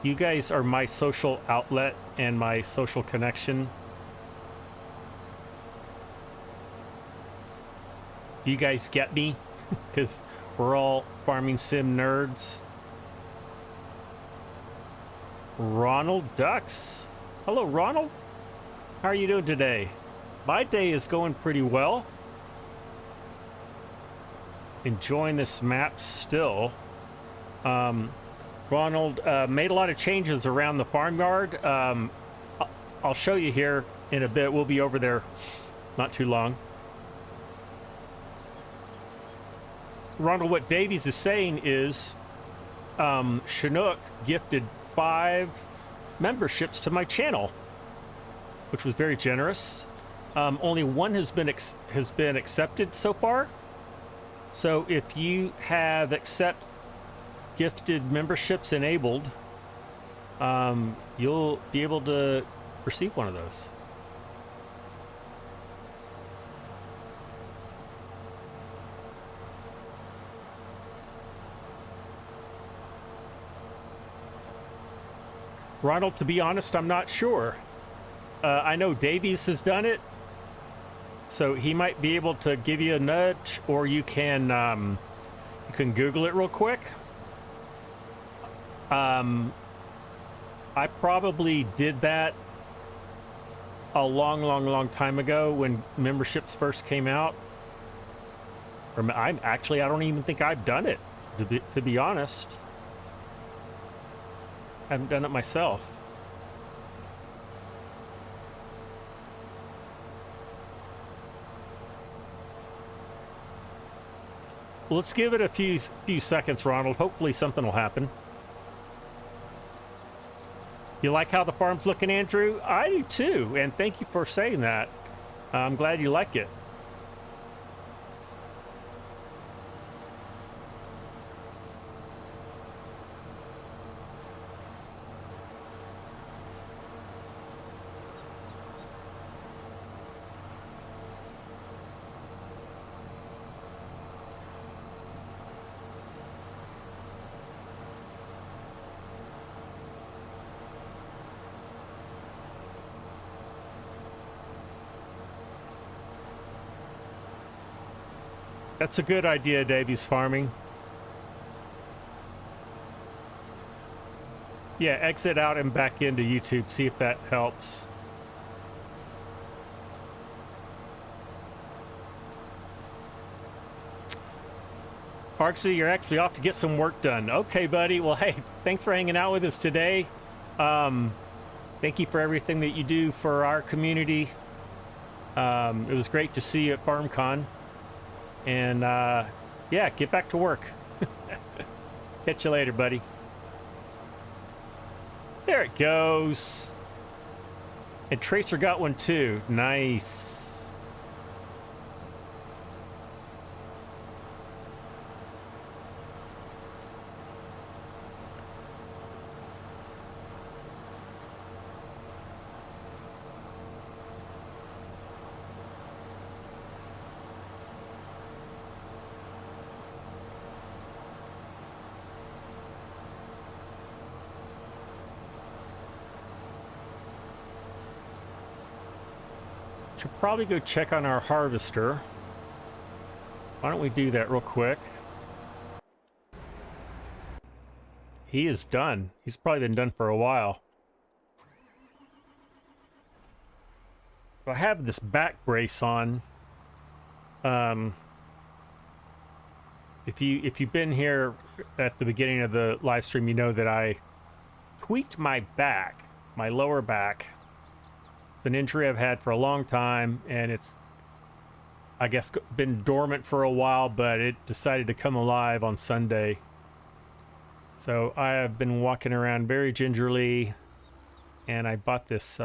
You guys are my social outlet and my social connection. You guys get me? Because we're all farming sim nerds. Ronald Ducks. Hello, Ronald. How are you doing today? My day is going pretty well. Enjoying this map still. Ronald made a lot of changes around the farmyard. I'll show you here in a bit. We'll be over there not too long. Ronald, what Davies is saying is Chinook gifted 5 memberships to my channel, which was very generous. Only one has been accepted so far. So if you have gifted memberships enabled, you'll be able to receive one of those. Ronald, to be honest, I'm not sure. I know Davies has done it, so he might be able to give you a nudge, or you can Google it real quick. I probably did that a long time ago when memberships first came out. Or I don't even think I've done it, to be honest. I haven't done it myself. Well, let's give it a few seconds, Ronald. Hopefully something will happen. You like how the farm's looking, Andrew? I do too, and thank you for saying that. I'm glad you like it. That's a good idea, Davies Farming. Yeah, exit out and back into YouTube, see if that helps. Arksy, you're actually off to get some work done. Okay, buddy. Well, hey, thanks for hanging out with us today. Thank you for everything that you do for our community. It was great to see you at FarmCon. And, yeah, get back to work. Catch you later, buddy. There it goes. And Tracer got one, too. Nice. Should probably go check on our harvester. Why don't we do that real quick? He is done. He's probably been done for a while. I have this back brace on. If you've been here at the beginning of the live stream, you know that I tweaked my back, my lower back. It's an injury I've had for a long time, and it's, I guess, been dormant for a while, but it decided to come alive on Sunday. So I have been walking around very gingerly, and I bought this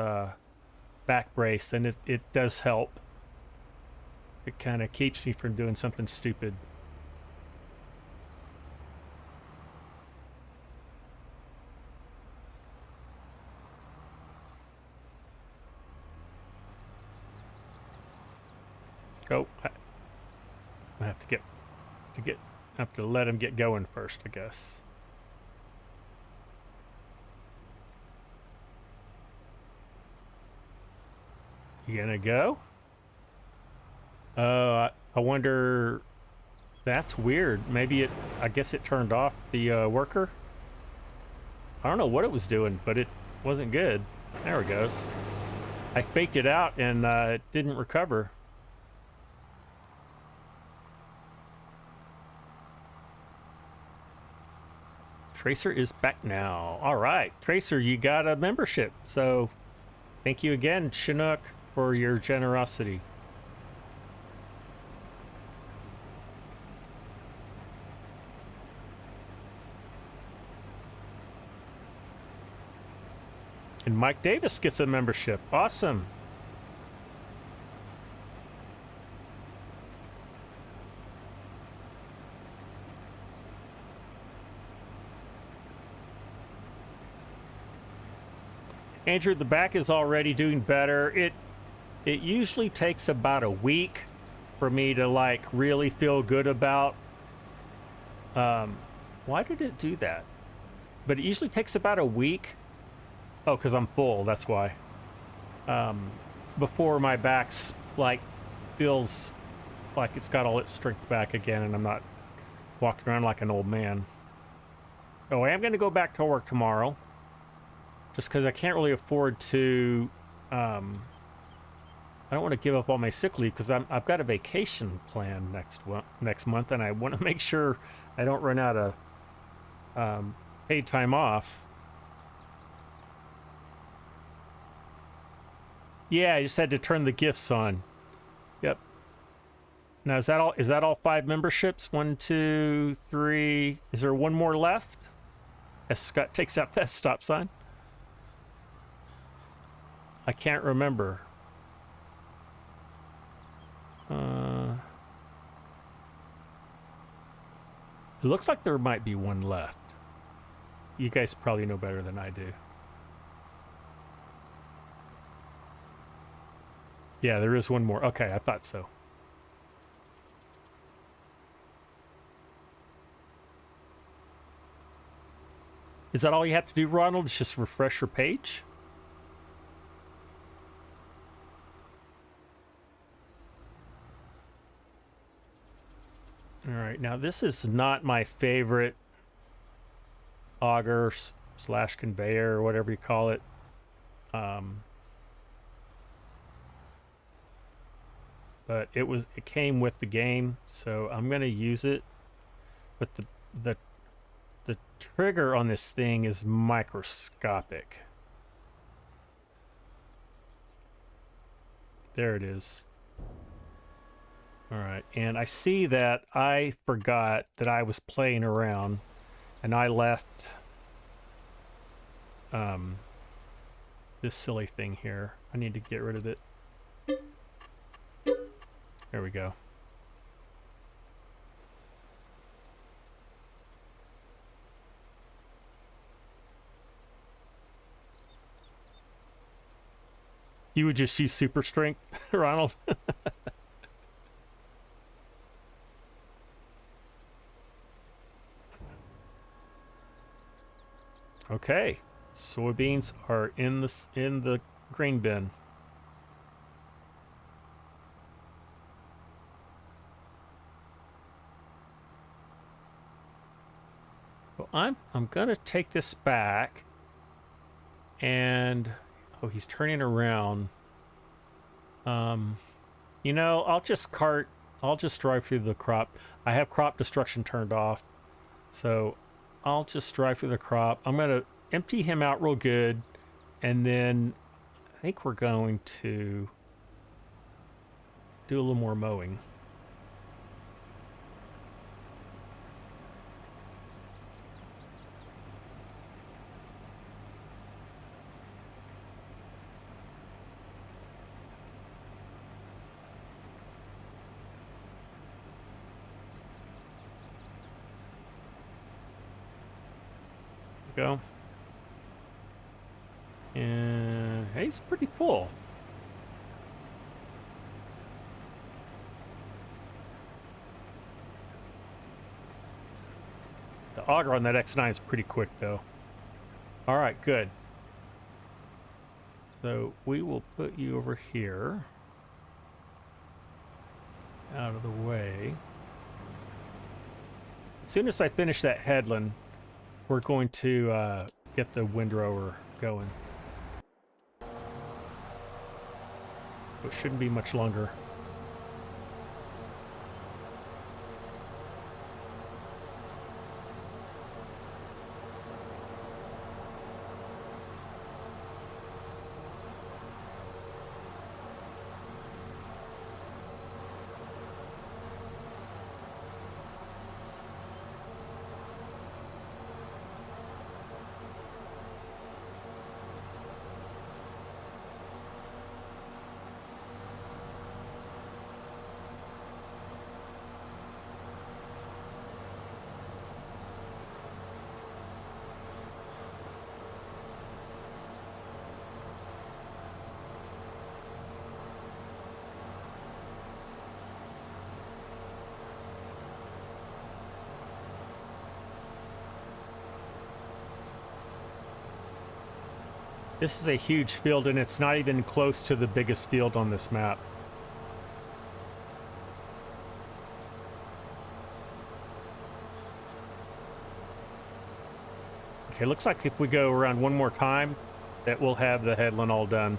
back brace, and it does help. It kind of keeps me from doing something stupid. Oh, I have to let him get going first, I guess. You gonna go? I wonder. That's weird. Maybe I guess it turned off the worker. I don't know what it was doing, but it wasn't good. There it goes. I faked it out and it didn't recover. Tracer is back now. All right, Tracer, you got a membership. So thank you again, Chinook, for your generosity. And Mike Davis gets a membership. Awesome. Andrew, the back is already doing better. It usually takes about a week for me to like really feel good about. Why did it do that? But it usually takes about a week Oh, because I'm full, that's why. Before my back's like feels like it's got all its strength back again and I'm not walking around like an old man. Oh, I am going to go back to work tomorrow. Just because I can't really afford to... I don't want to give up all my sick leave because I've got a vacation plan next month, and I want to make sure I don't run out of paid time off. Yeah, I just had to turn the gifts on. Yep. Now, is that all? Is that all 5 memberships? 1, 2, 3. Is there one more left? As Scott takes out that stop sign. I can't remember. It looks like there might be one left. You guys probably know better than I do. Yeah, there is one more. Okay, I thought so. Is that all you have to do, Ronald? It's just refresh your page? All right, now this is not my favorite auger slash conveyor or whatever you call it. But it came with the game, so I'm gonna use it. But the trigger on this thing is microscopic. There it is. All right, and I see that I forgot that I was playing around, and I left this silly thing here. I need to get rid of it. There we go. You would just use super strength, Ronald? Okay, soybeans are in the grain bin. So I'm gonna take this back, and oh, he's turning around. You know, I'll just drive through the crop. I have crop destruction turned off, so I'll just drive through the crop. I'm gonna empty him out real good, and then I think we're going to do a little more mowing. Go. And he's pretty full. The auger on that X9 is pretty quick though. All right, good. So we will put you over here, out of the way. As soon as I finish that headland, we're going to get the windrower going. It shouldn't be much longer. This is a huge field, and it's not even close to the biggest field on this map. Okay, looks like if we go around one more time, that we'll have the headland all done.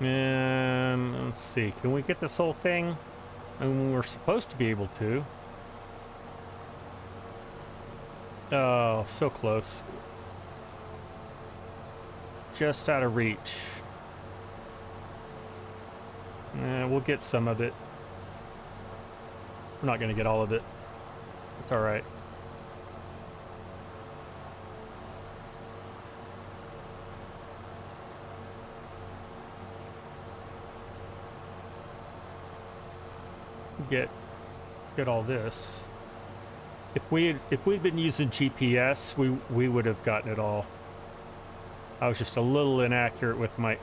And let's see, can we get this whole thing? I mean, we're supposed to be able to. Oh, so close. Just out of reach. We'll get some of it. We're not going to get all of it. It's all right. Get all this. If we'd been using GPS, we would have gotten it all. I was just a little inaccurate with my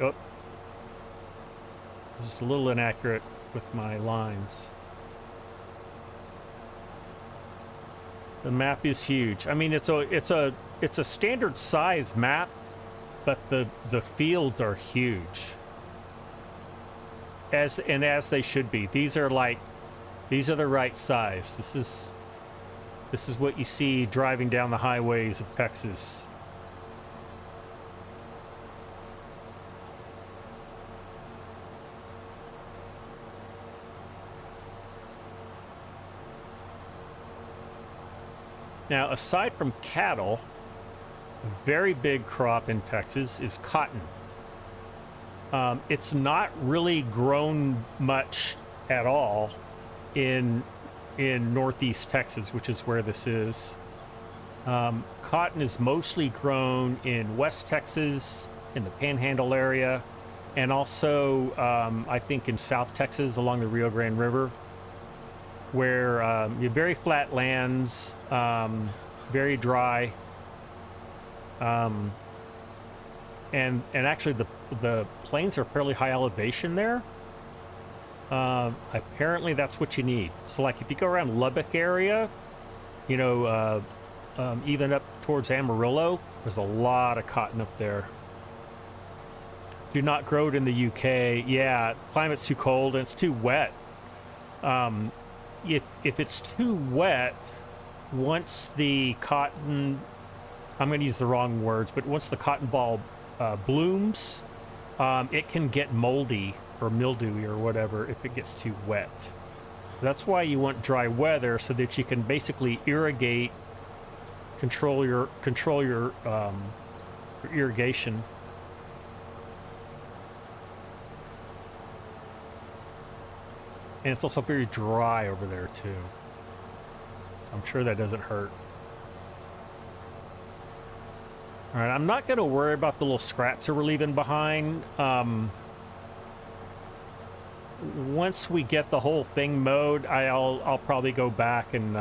just a little inaccurate with my lines. The map is huge. I mean, it's a standard size map, but the fields are huge. As they should be. These are the right size. This is what you see driving down the highways of Texas. Now, aside from cattle, a very big crop in Texas is cotton. It's not really grown much at all in northeast Texas, which is where this is. Cotton is mostly grown in West Texas, in the Panhandle area, and also I think in South Texas along the Rio Grande River, where you have very flat lands, very dry, and actually the plains are fairly high elevation there. Apparently that's what you need. So like if you go around Lubbock area, you know, even up towards Amarillo, there's a lot of cotton up there. Do not grow it in the UK. Yeah, climate's too cold and it's too wet. If it's too wet, once the cotton, I'm going to use the wrong words, but once the cotton ball blooms, it can get moldy or mildewy or whatever if it gets too wet. So that's why you want dry weather, so that you can basically irrigate, control your irrigation. And it's also very dry over there too. So I'm sure that doesn't hurt. All right, I'm not going to worry about the little scraps that we're leaving behind. Once we get the whole thing mowed, I'll probably go back and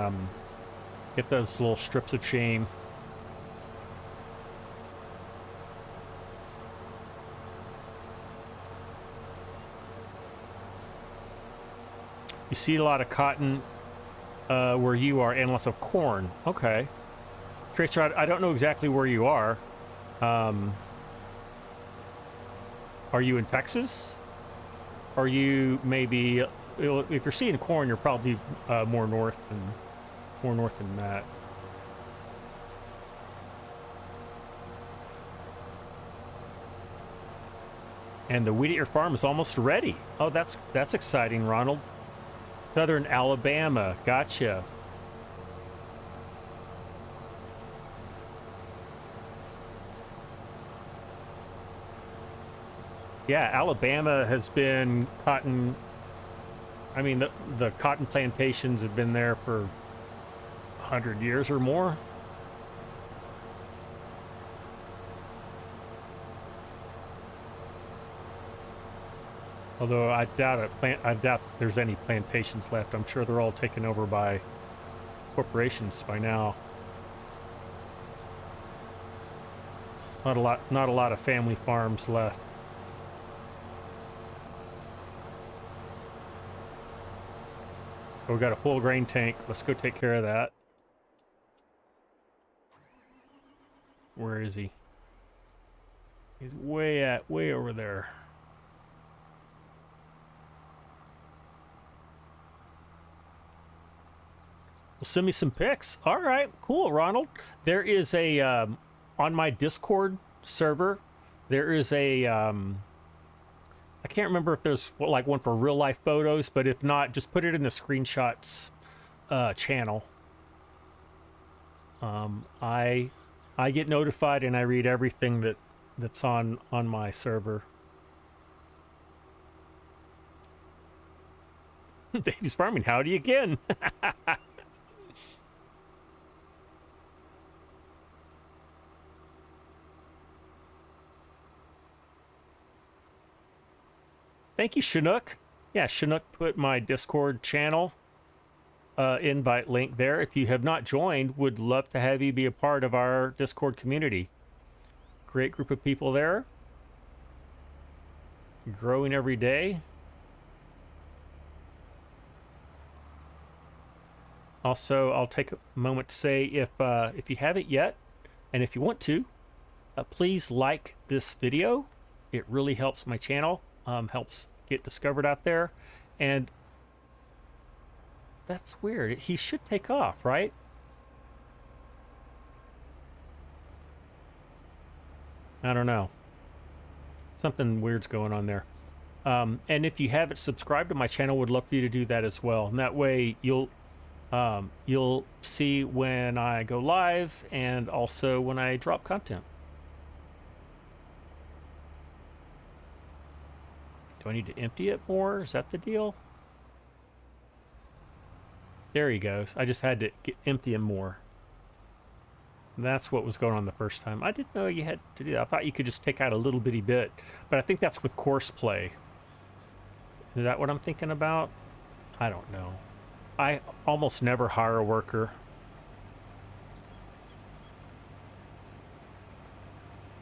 get those little strips of shame. You see a lot of cotton where you are, and lots of corn. Okay. Tracer, I don't know exactly where you are. Are you in Texas? Are you maybe, if you're seeing corn, you're probably more north than that. And the wheat at your farm is almost ready. Oh, that's exciting, Ronald. Southern Alabama, gotcha. Yeah, Alabama has been cotton. I mean, the cotton plantations have been there for 100 years or more. Although I doubt there's any plantations left. I'm sure they're all taken over by corporations by now. Not a lot of family farms left. We've got a full grain tank. Let's go take care of that. Where is he? He's way over there. Well, send me some pics. All right, cool, Ronald. There is a on my Discord server. There is a I can't remember if there's like one for real life photos, but if not, just put it in the screenshots channel. I get notified and I read everything that's on my server. Dave's farming. Howdy again. Thank you, Chinook. Yeah, Chinook put my Discord channel invite link there. If you have not joined, would love to have you be a part of our Discord community. Great group of people there. Growing every day. Also, I'll take a moment to say if you haven't yet, and if you want to, please like this video. It really helps my channel. Helps get discovered out there. And that's weird. He should take off, right? I don't know. Something weird's going on there. And if you haven't subscribed to my channel, would love for you to do that as well. And that way you'll see when I go live and also when I drop content. Do I need to empty it more? Is that the deal? There he goes. I just had to empty him more. That's what was going on the first time. I didn't know you had to do that. I thought you could just take out a little bitty bit. But I think that's with course play. Is that what I'm thinking about? I don't know. I almost never hire a worker.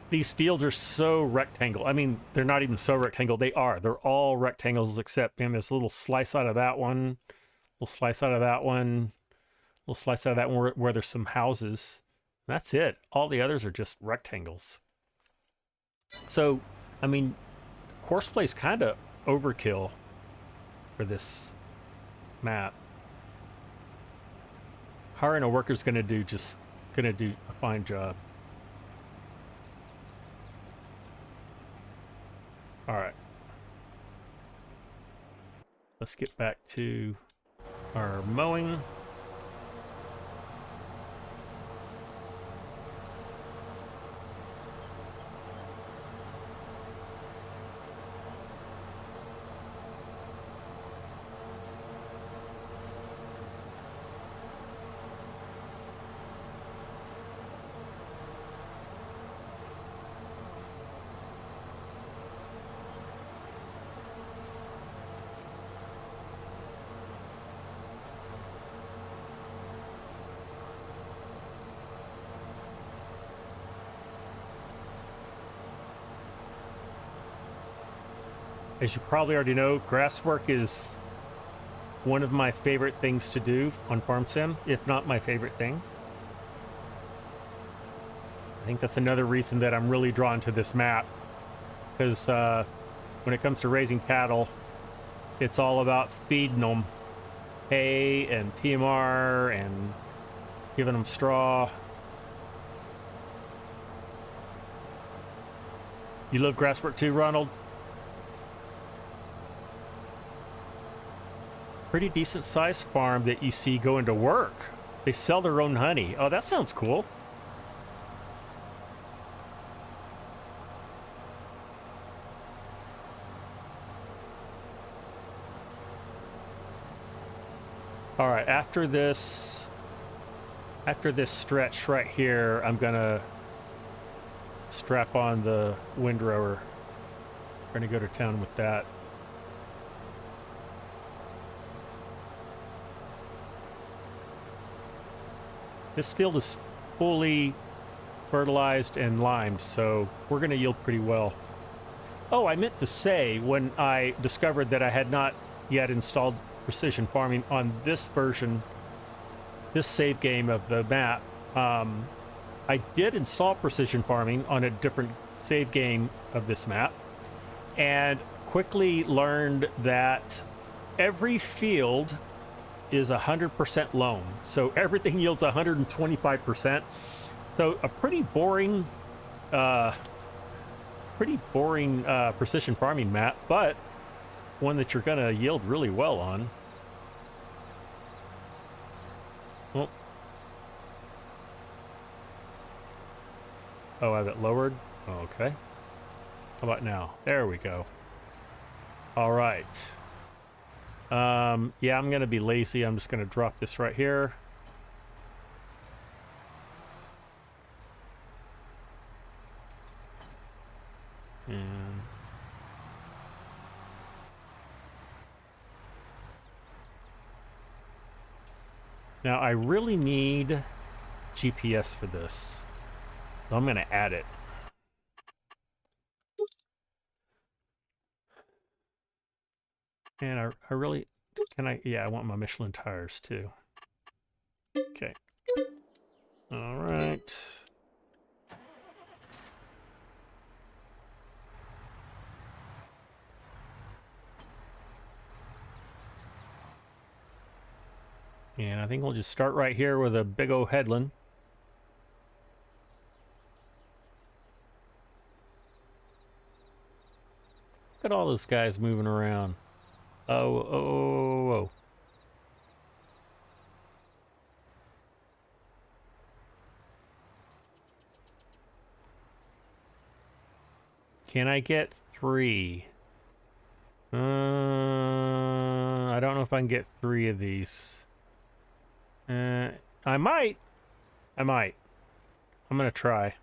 These fields are so rectangle. I mean, they're not even so rectangle. They are. They're all rectangles except, man, there's a little slice out of that one. Little slice out of that one. Little slice out of that one where there's some houses. That's it. All the others are just rectangles. So, I mean, course play is kind of overkill for this map. Hiring a worker's gonna do a fine job. All right. Let's get back to our mowing. As you probably already know, grass work is one of my favorite things to do on Farm Sim, if not my favorite thing. I think that's another reason that I'm really drawn to this map, because when it comes to raising cattle, it's all about feeding them hay and TMR and giving them straw. You love grass work too, Ronald? Pretty decent sized farm that you see going to work. They sell their own honey. Oh, that sounds cool. All right, after this stretch right here, I'm gonna strap on the windrower. We're gonna go to town with that. This field is fully fertilized and limed, so we're going to yield pretty well. Oh, I meant to say, when I discovered that I had not yet installed precision farming on this version, this save game of the map, I did install precision farming on a different save game of this map, and quickly learned that every field is 100% loam, so everything yields 125%. So a pretty boring precision farming map, but one that you're gonna yield really well on. Oh, I have it lowered. Okay. How about now? There we go. All right. Yeah, I'm gonna be lazy. I'm just gonna drop this right here. And now I really need GPS for this. So I'm gonna add it. And I really, yeah, I want my Michelin tires too. Okay. All right. And I think we'll just start right here with a big old headland. Look at all those guys moving around. Oh. Can I get 3? I don't know if I can get 3 of these. I might. I'm gonna try.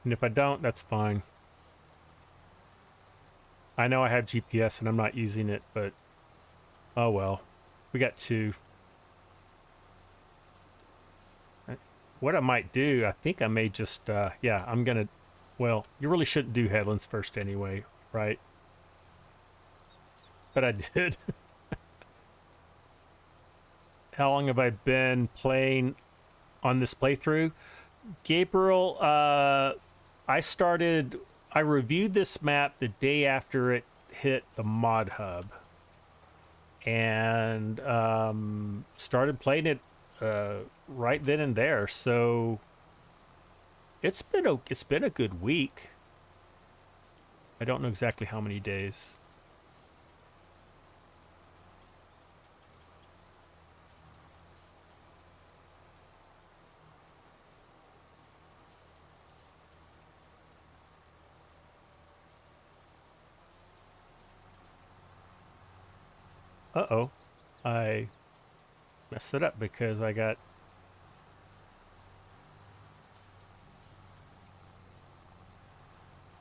And if I don't, that's fine. I know I have GPS and I'm not using it, but oh well. We got 2. What I might do, I think I may just, yeah, I'm gonna, well, you really shouldn't do headlands first anyway, right? But I did. How long have I been playing on this playthrough? Gabriel, I reviewed this map the day after it hit the mod hub. And started playing it right then and there, so it's been a good week. I don't know exactly how many days. Uh-oh, I messed it up because I got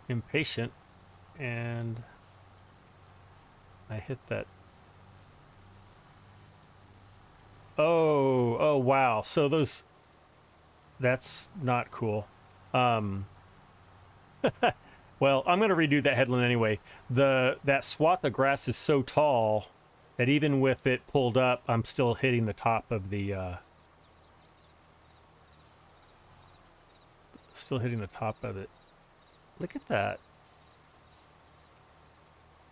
impatient and I hit that. Oh wow. So that's not cool. Well, I'm going to redo that headland anyway. That swath of grass is so tall that even with it pulled up, I'm still hitting the top of the still hitting the top of it. Look at that.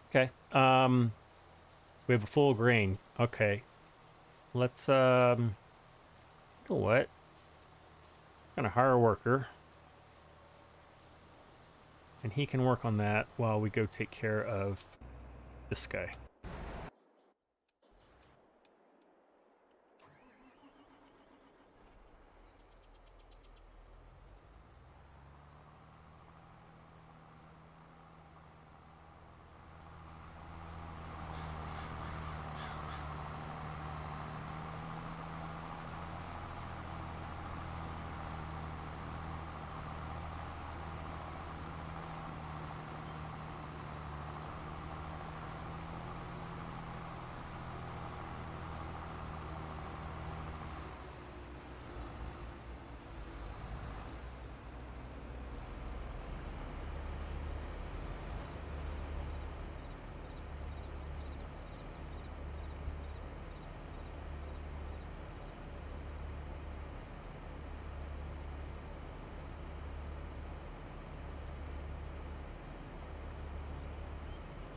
Okay. We have a full grain. Okay. Let's you know what? I'm gonna hire a worker. And he can work on that while we go take care of this guy.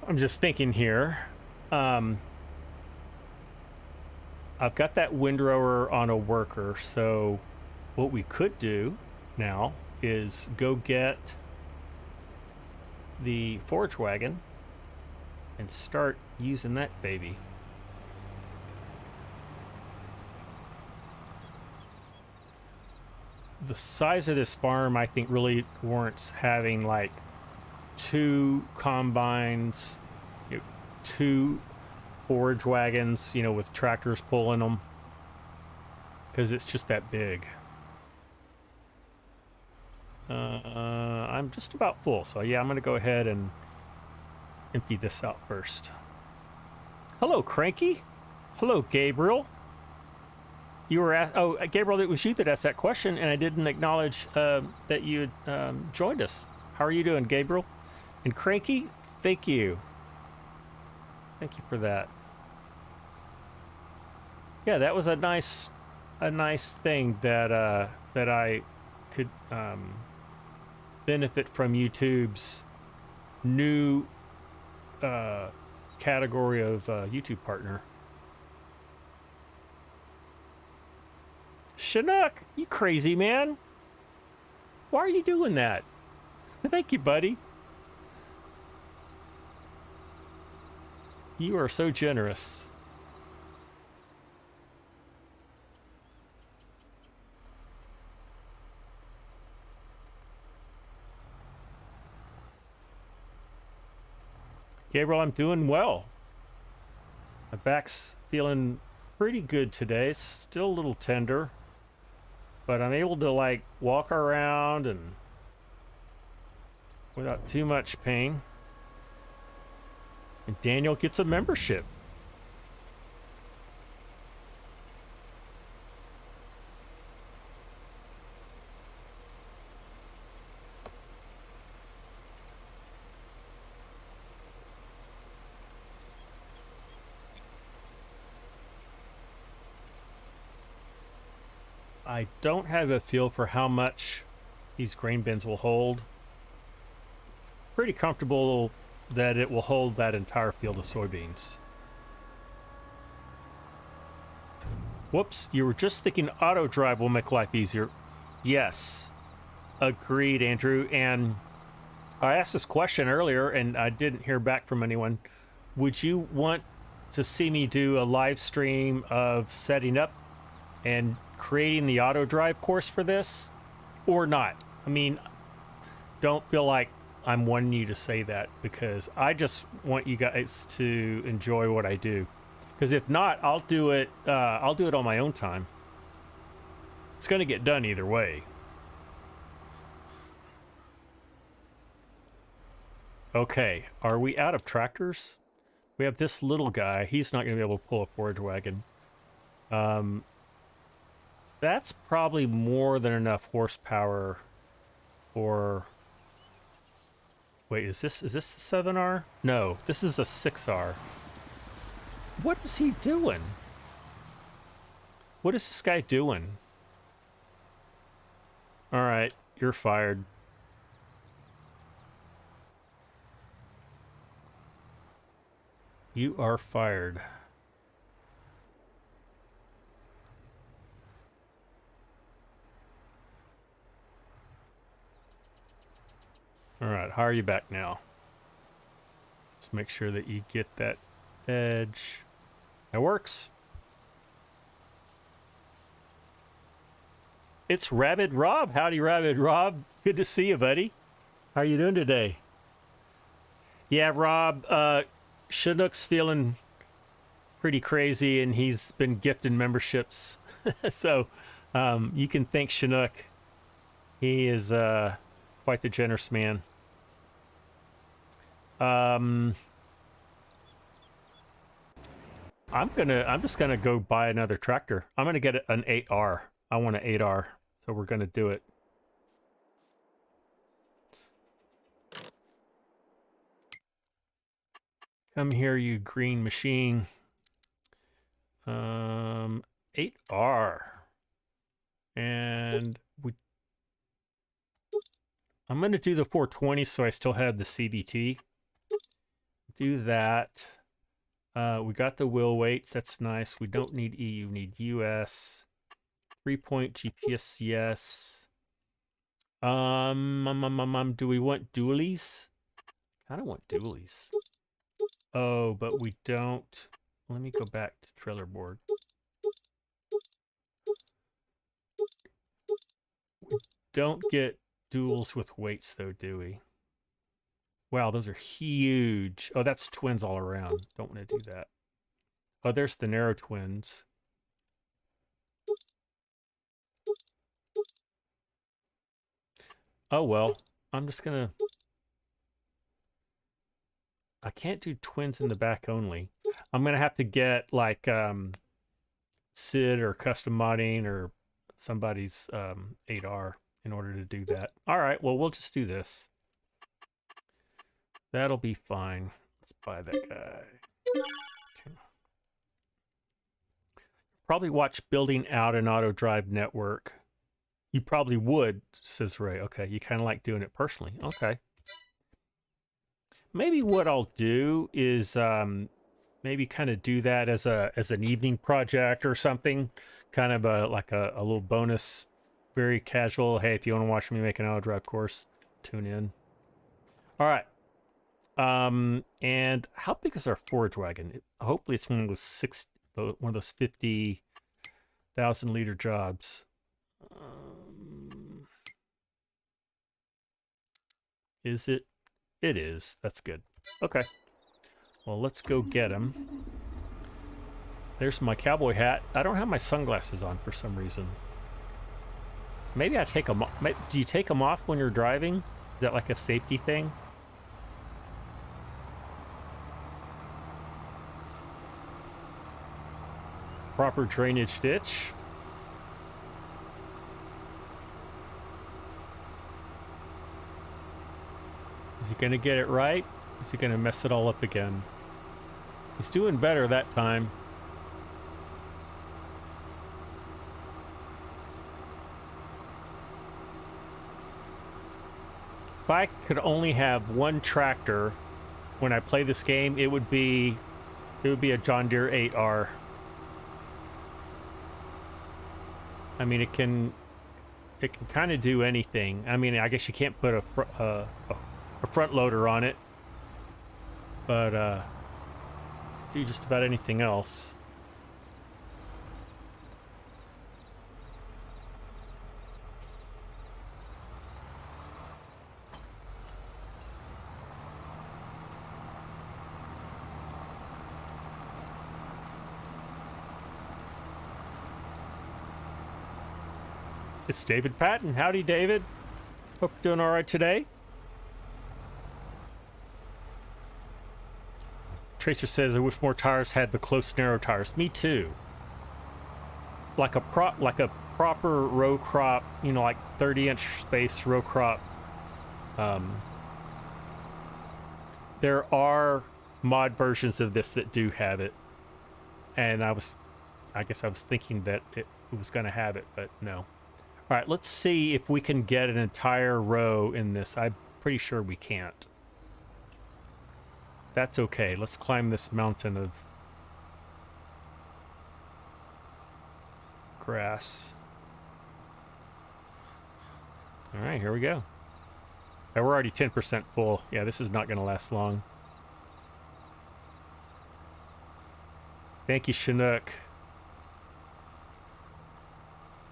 I'm just thinking here. I've got that windrower on a worker, so what we could do now is go get the forage wagon and start using that baby. The size of this farm, I think, really warrants having like 2 combines, 2 forage wagons, with tractors pulling them, because it's just that big. I'm just about full, so yeah, I'm gonna go ahead and empty this out first. Hello, Cranky. Hello, Gabriel. You were asked, oh, Gabriel, it was you that asked that question, and I didn't acknowledge that you had joined us. How are you doing, Gabriel? And Cranky, thank you. Thank you for that. Yeah, that was a nice thing that that I could benefit from YouTube's new category of YouTube partner. Chinook, you crazy man. Why are you doing that? Thank you, buddy. You are so generous. Gabriel, I'm doing well. My back's feeling pretty good today. Still a little tender, but I'm able to like walk around and without too much pain. And Daniel gets a membership. I don't have a feel for how much these grain bins will hold. Pretty comfortable that it will hold that entire field of soybeans. Whoops, you were just thinking auto drive will make life easier. Yes, agreed, Andrew. And I asked this question earlier and I didn't hear back from anyone. Would you want to see me do a live stream of setting up and creating the auto drive course for this or not? I mean, don't feel like I'm wanting you to say that, because I just want you guys to enjoy what I do. Because if not, I'll do it on my own time. It's going to get done either way. Okay, are we out of tractors? We have this little guy. He's not going to be able to pull a forage wagon. That's probably more than enough horsepower for... Wait, is this the 7R? No, this is a 6R. What is he doing? What is this guy doing? All right, you're fired. You are fired. All right, how are you back now? Let's make sure that you get that edge. That works. It's Rabid Rob. Howdy, Rabid Rob. Good to see you, buddy. How are you doing today? Yeah, Rob, Chinook's feeling pretty crazy, and he's been gifting memberships. So you can thank Chinook. He is quite the generous man. I'm just gonna go buy another tractor. I'm gonna get an 8R. I want an 8R, so we're gonna do it. Come here, you green machine. 8R, and I'm gonna do the 420 so I still have the CBT. do that. We got the wheel weights. That's nice. We don't need EU. We need US. 3-point GPS, yes. Do we want dualies? I don't want dualies. Oh, but we don't. Let me go back to trailer board. We don't get duals with weights though, do we? Wow, those are huge. Oh, that's twins all around. Don't want to do that. Oh, there's the narrow twins. Oh, well, I'm just gonna... I can't do twins in the back only. I'm gonna have to get like Sid or custom modding or somebody's 8R in order to do that. All right, well, we'll just do this. That'll be fine. Let's buy that guy. Okay. Probably watch Building Out an Auto Drive Network. You probably would, says Ray. Okay, you kind of like doing it personally. Okay. Maybe what I'll do is maybe kind of do that as an evening project or something. Kind of like a little bonus, very casual. Hey, if you want to watch me make an auto drive course, tune in. All right. And how big is our forage wagon? Hopefully it's one of those 50,000 liter jobs. Is it? It is. That's good. Okay. Well, let's go get him. There's my cowboy hat. I don't have my sunglasses on for some reason. Maybe I take them off. Do you take them off when you're driving? Is that like a safety thing? Proper drainage ditch. Is he going to get it right? Is he going to mess it all up again? He's doing better that time. If I could only have one tractor when I play this game, it would be a John Deere 8R. I mean, it can kind of do anything. I mean, I guess you can't put a front loader on it, but do just about anything else. It's David Patton. Howdy, David. Hope you're doing all right today. Tracer says, I wish more tires had the close, narrow tires. Me too. Like a proper row crop, you know, like 30-inch space row crop. There are mod versions of this that do have it. And I guess I was thinking that it was going to have it, but no. All right, let's see if we can get an entire row in this. I'm pretty sure we can't. That's okay. Let's climb this mountain of grass. All right, here we go. And we're already 10% full. Yeah, this is not going to last long. Thank you, Chinook.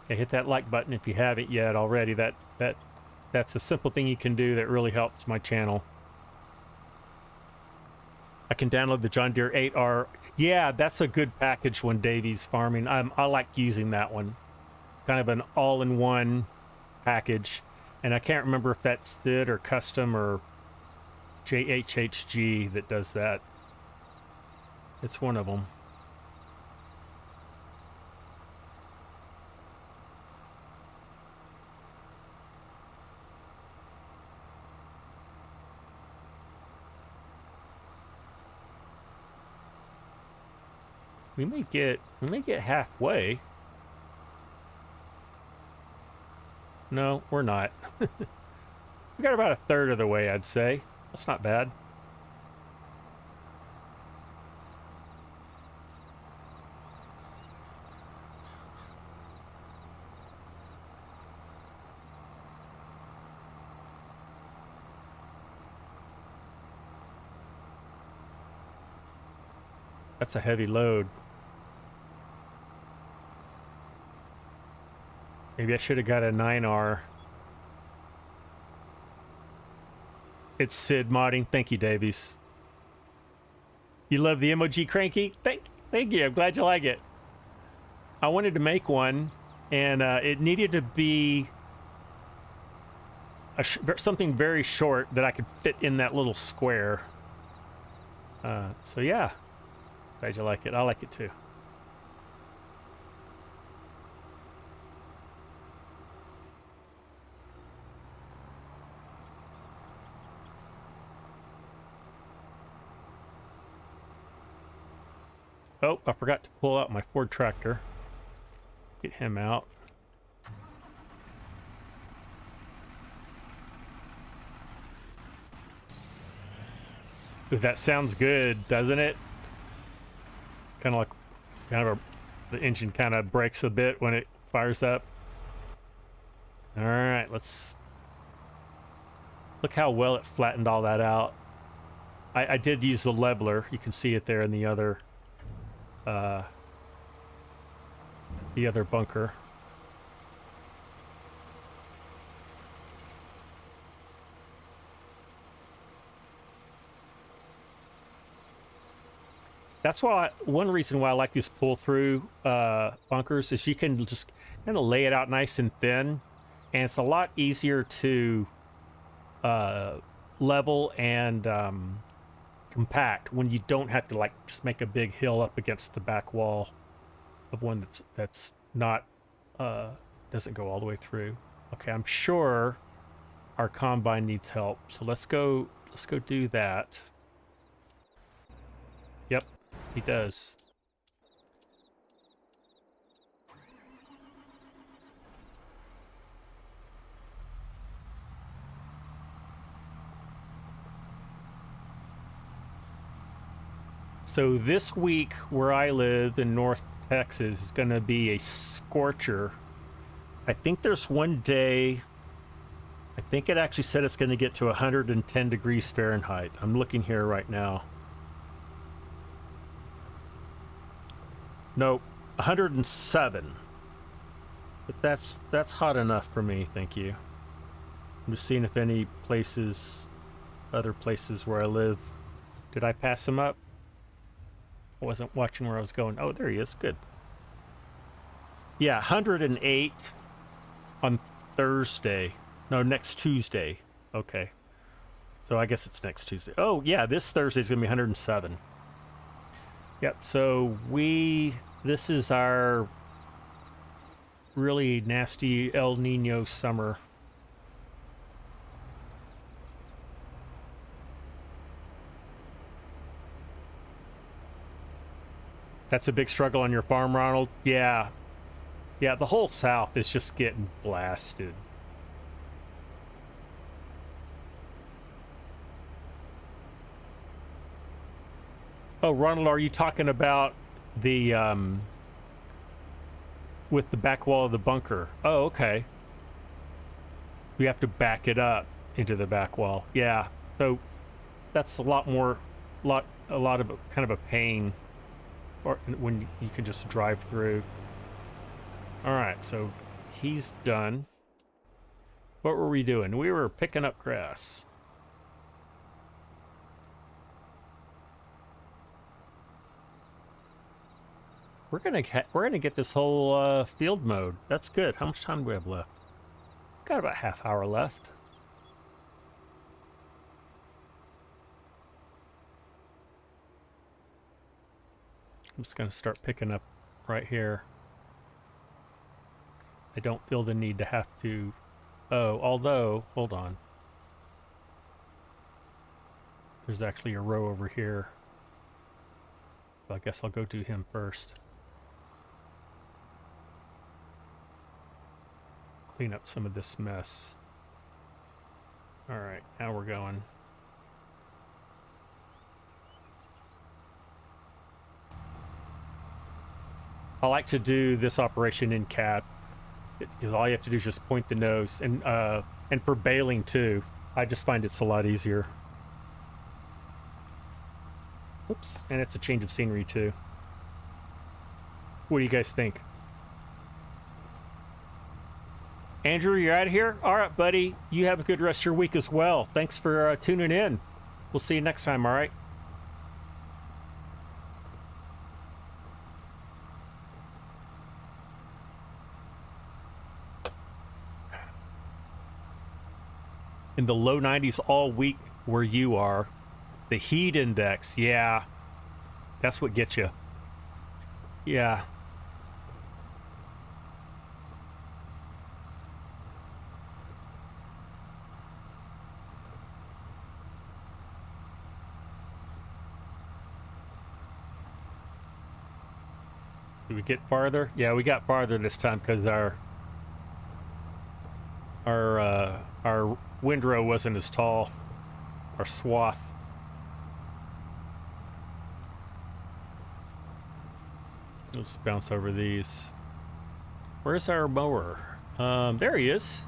Yeah, hit that like button if you haven't yet already. That's a simple thing you can do that really helps my channel. I can download the John Deere 8R. Yeah, that's a good package when Davy's farming. I like using that one. It's kind of an all-in-one package. And I can't remember if that's Sid or Custom or JHHG that does that. It's one of them. We may get halfway. No, we're not. We got about a third of the way, I'd say. That's not bad. That's a heavy load. Maybe I should have got a 9R. It's Sid modding. Thank you, Davies. You love the emoji cranky? Thank you. I'm glad you like it. I wanted to make one, and it needed to be something very short that I could fit in that little square. So yeah, glad you like it. I like it too. Oh, I forgot to pull out my Ford tractor. Get him out. Ooh, that sounds good, doesn't it? Kind of the engine kind of brakes a bit when it fires up. All right, let's look how well it flattened all that out. I did use the leveler. You can see it there in the other bunker. That's why one reason why I like these pull-through bunkers is you can just kind of lay it out nice and thin, and it's a lot easier to level and compact when you don't have to like just make a big hill up against the back wall of one that's not doesn't go all the way through. Okay, I'm sure our combine needs help, so let's go do that. Yep, he does. So this week where I live in North Texas is going to be a scorcher. I think there's one day, I think it actually said it's going to get to 110 degrees Fahrenheit. I'm looking here right now. Nope, 107. But that's hot enough for me, thank you. I'm just seeing if any places, other places where I live, did I pass him up? I wasn't watching where I was going. Oh, there he is. Good. Yeah, 108 on Thursday. No, next Tuesday. Okay. So I guess it's next Tuesday. Oh, yeah, this Thursday is going to be 107. Yep, so this is our really nasty El Nino summer. That's a big struggle on your farm, Ronald? Yeah. Yeah, the whole South is just getting blasted. Oh, Ronald, are you talking about the, with the back wall of the bunker? Oh, okay. We have to back it up into the back wall. Yeah, so that's a lot of kind of a pain. Or when you can just drive through. All right, so he's done. What were we doing? We were picking up grass. We're gonna get this whole field mowed. That's good. How much time do we have left? Got about half hour left. I'm just going to start picking up right here. I don't feel the need to have to... Oh, although, hold on. There's actually a row over here. So I guess I'll go do him first. Clean up some of this mess. All right, now we're going. I like to do this operation in CAD because all you have to do is just point the nose, and for baling too, I just find it's a lot easier. Oops. And it's a change of scenery too. What do you guys think? Andrew, you're out of here? All right, buddy. You have a good rest of your week as well. Thanks for tuning in. We'll see you next time, all right? In the low 90s all week where you are. The heat index, yeah. That's what gets you. Yeah. Did we get farther? Yeah, we got farther this time because our windrow wasn't as tall. Our swath. Let's bounce over these. Where's our mower? There he is.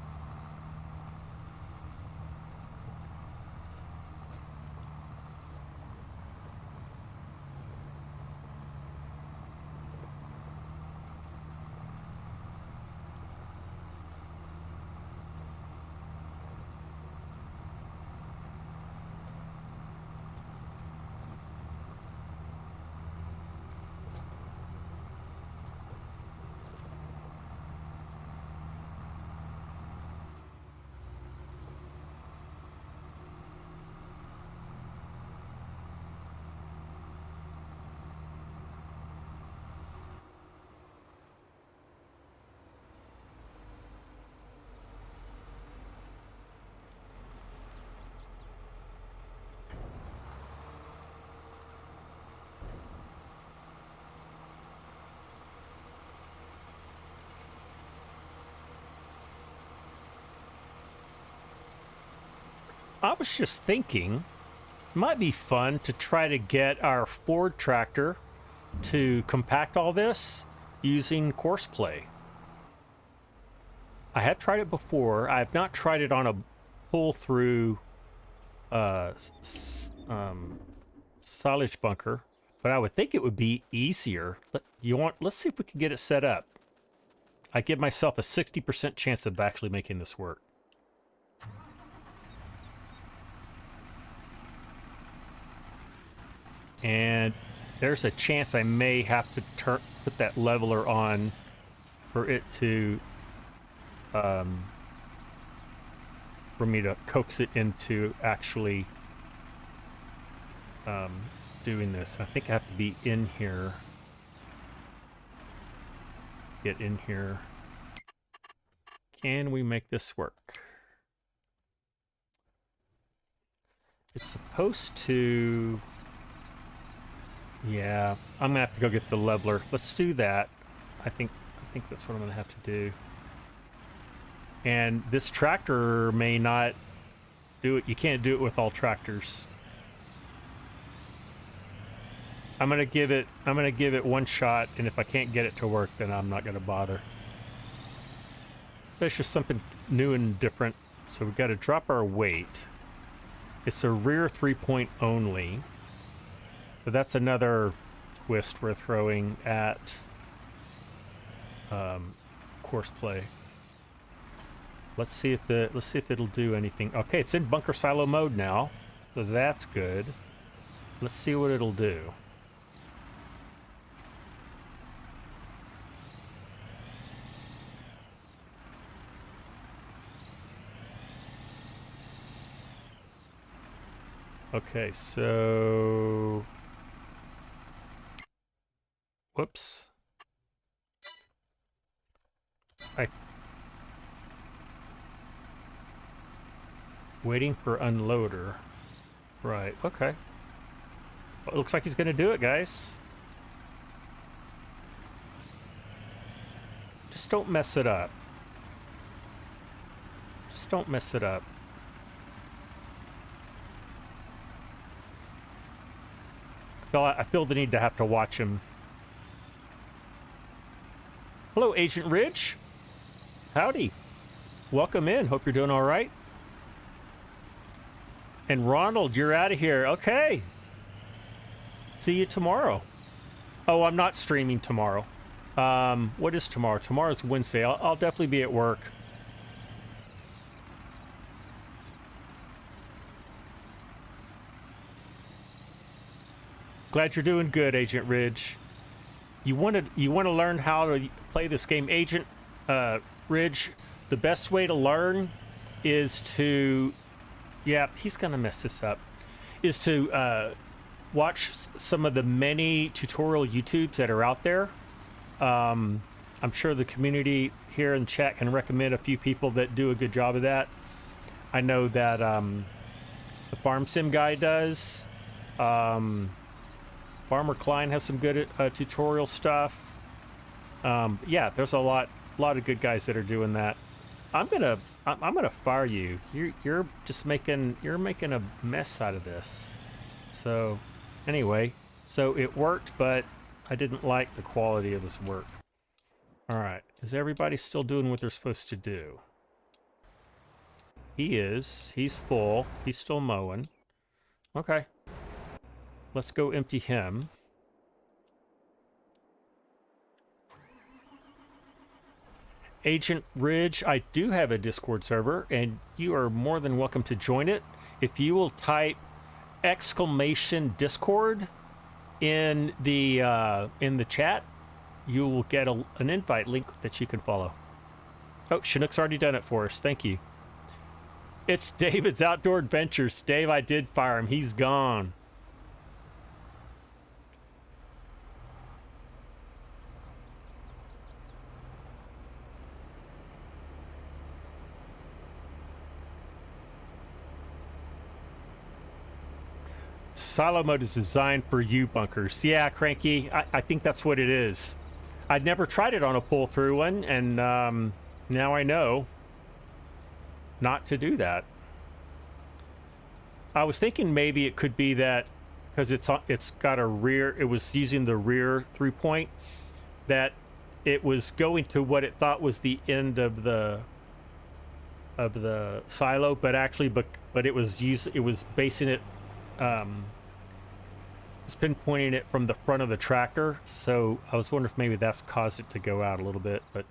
I was just thinking, it might be fun to try to get our Ford tractor to compact all this using courseplay. I have tried it before. I have not tried it on a pull-through silage bunker, but I would think it would be easier. Let's see if we can get it set up. I give myself a 60% chance of actually making this work. And there's a chance I may have to put that leveler on for it to for me to coax it into actually doing this. I think I have to be in here. Get in here. Can we make this work? It's supposed to... Yeah, I'm gonna have to go get the leveler. Let's do that. I think that's what I'm gonna have to do. And this tractor may not do it. You can't do it with all tractors. I'm gonna give it one shot, and if I can't get it to work, then I'm not gonna bother. There's just something new and different. So we've got to drop our weight. It's a rear 3-point only. So that's another twist we're throwing at course play. Let's see if it'll do anything. Okay, it's in bunker silo mode now, so that's good. Let's see what it'll do. Okay, so... Whoops. Waiting for unloader. Right, okay. Well, it looks like he's gonna do it, guys. Just don't mess it up. Just don't mess it up. I feel the need to have to watch him. Hello, Agent Ridge. Howdy. Welcome in. Hope you're doing all right. And Ronald, you're out of here. Okay. See you tomorrow. Oh, I'm not streaming tomorrow. What is tomorrow? Tomorrow's Wednesday. I'll definitely be at work. Glad you're doing good, Agent Ridge. You want to learn how to play this game, Agent Ridge. The best way to learn is to, yeah, he's gonna mess this up. Is to watch some of the many tutorial YouTubes that are out there. I'm sure the community here in chat can recommend a few people that do a good job of that. I know that the Farm Sim guy does. Farmer Klein has some good tutorial stuff. Yeah, there's a lot of good guys that are doing that. I'm gonna fire you. You're just making a mess out of this. So anyway, so it worked, but I didn't like the quality of this work. All right, is everybody still doing what they're supposed to do? He is. He's full. He's still mowing. Okay. Let's go empty him. Agent Ridge, I do have a Discord server, and you are more than welcome to join it. If you will type !Discord in the chat, you will get an invite link that you can follow. Oh, Chinook's already done it for us. Thank you. It's David's Outdoor Adventures. Dave, I did fire him. He's gone. Silo mode is designed for U-bunkers. Yeah, Cranky, I think that's what it is. I'd never tried it on a pull-through one, and now I know not to do that. I was thinking maybe it could be that because it's got a rear, it was using the rear through-point, that it was going to what it thought was the end of the silo, but actually, but it was basing it. It's pinpointing it from the front of the tractor, so I was wondering if maybe that's caused it to go out a little bit. But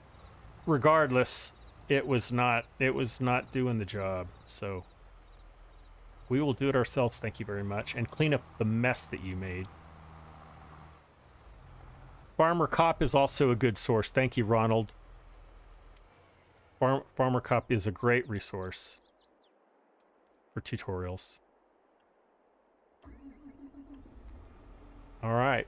regardless, it was not doing the job. So we will do it ourselves. Thank you very much, and clean up the mess that you made. Farmer Cop is also a good source. Thank you, Ronald. Farmer Cop is a great resource for tutorials. All right.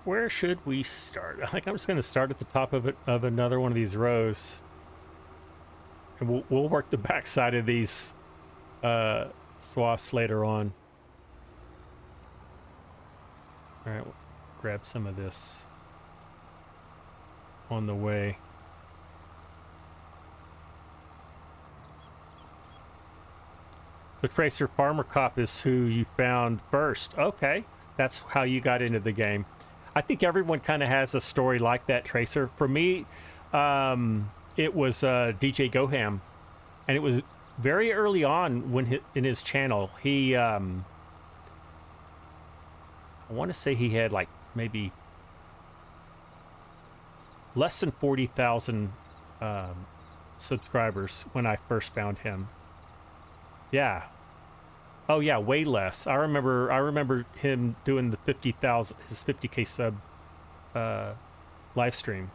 Where should we start? I think I'm just going to start at the top of another one of these rows, and we'll work the back side of these swaths later on. All right, we'll grab some of this on the way. The Tracer Farmer Cop is who you found first. Okay, that's how you got into the game. I think everyone kind of has a story like that, Tracer. For me, it was DJ Goham, and it was very early on when in his channel. He, I want to say he had like maybe less than 40,000 subscribers when I first found him. Yeah. Oh yeah, way less. I remember him doing the 50,000, his 50K sub live stream.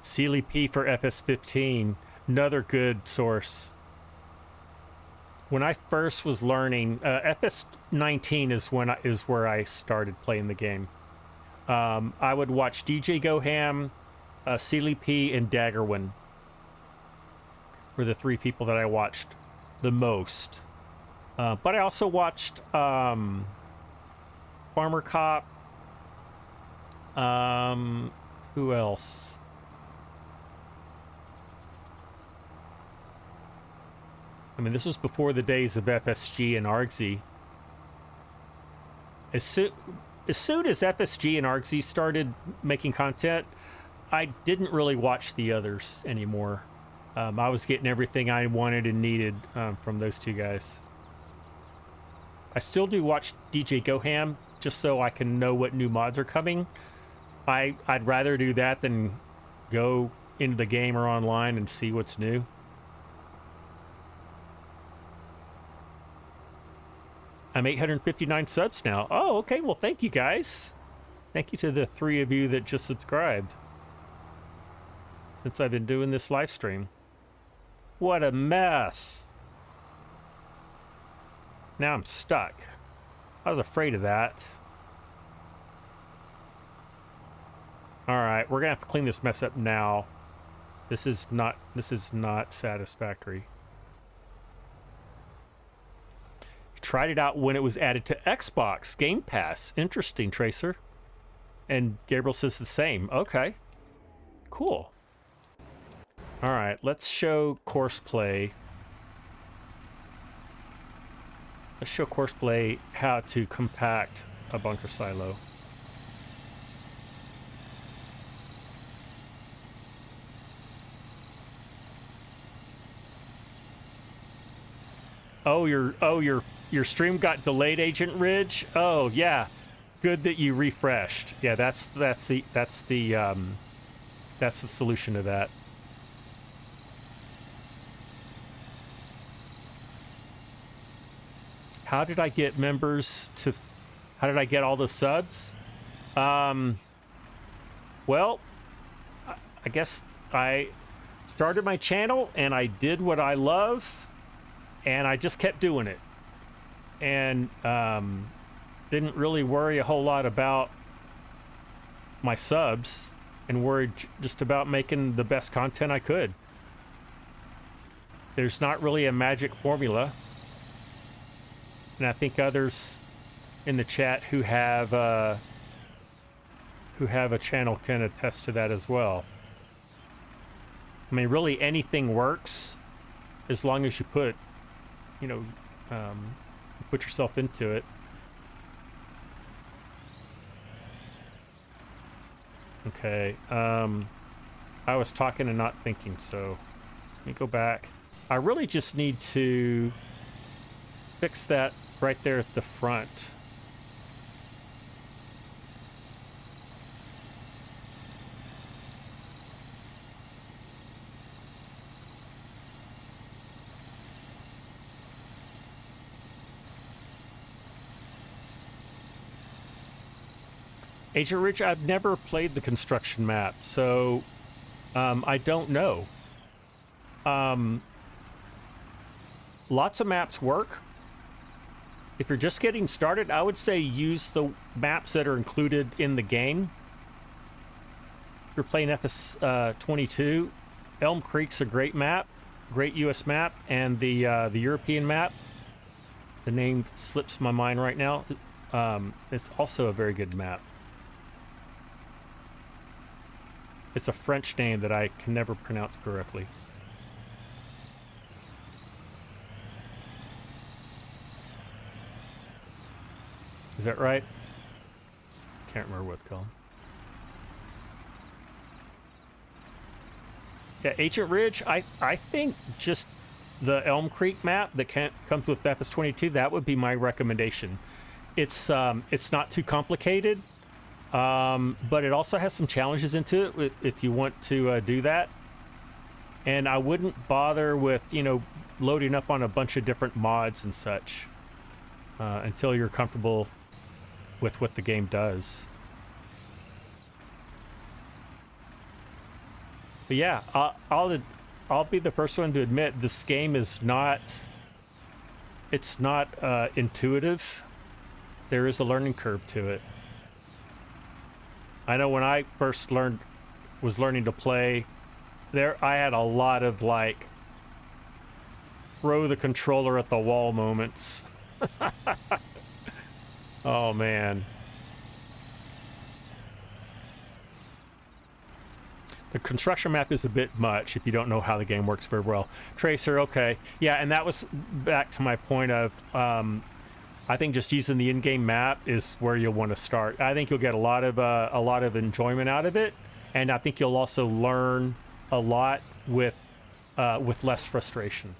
Sealy P for FS15, another good source. When I first was learning, FS19 is where I started playing the game. I would watch DJ Goham, Sealy P, and Daggerwin were the three people that I watched the most. But I also watched Farmer Cop. Who else? I mean, this was before the days of FSG and ArgZ. As soon as FSG and ArgZ started making content, I didn't really watch the others anymore. I was getting everything I wanted and needed from those two guys. I still do watch DJ Goham just so I can know what new mods are coming. I'd rather do that than go into the game or online and see what's new. I'm 859 subs now. Oh, okay. Well, thank you guys. Thank you to the 3 of you that just subscribed since I've been doing this live stream. What a mess. Now I'm stuck. I was afraid of that. All right, we're gonna have to clean this mess up now. This is not satisfactory. Tried it out when it was added to Xbox Game Pass. Interesting, Tracer. And Gabriel says the same. Okay. Cool. All right, let's show Courseplay. Let's show Courseplay how to compact a bunker silo. Oh, your stream got delayed, Agent Ridge. Oh yeah, good that you refreshed. Yeah, that's the solution to that. How did I get members to? How did I get all the subs? Well, I guess I started my channel and I did what I love, and I just kept doing it. And didn't really worry a whole lot about my subs and worried just about making the best content I could. There's not really a magic formula. And I think others in the chat who have a channel can attest to that as well. I mean, really anything works as long as you put, you know, put yourself into it. Okay, I was talking and not thinking, so let me go back. I really just need to fix that right there at the front. Agent Rich, I've never played the construction map, so I don't know. Lots of maps work. If you're just getting started, I would say use the maps that are included in the game. If you're playing FS22, Elm Creek's a great map, great US map, and the European map, the name slips my mind right now, it's also a very good map. It's a French name that I can never pronounce correctly. Is that right? Can't remember what it's called. Yeah, Agent Ridge, I think just the Elm Creek map that comes with FS22, that would be my recommendation. It's not too complicated. But it also has some challenges into it if you want to do that. And I wouldn't bother with, you know, loading up on a bunch of different mods and such until you're comfortable with what the game does. But yeah, I'll be the first one to admit this game is not, it's not intuitive. There is a learning curve to it. I know when I first was learning to play, I had a lot of like throw the controller at the wall moments. Oh, man. The construction map is a bit much if you don't know how the game works very well. Tracer, okay. Yeah, and that was back to my point of, I think just using the in-game map is where you'll want to start. I think you'll get a lot of enjoyment out of it, and I think you'll also learn a lot with less frustration.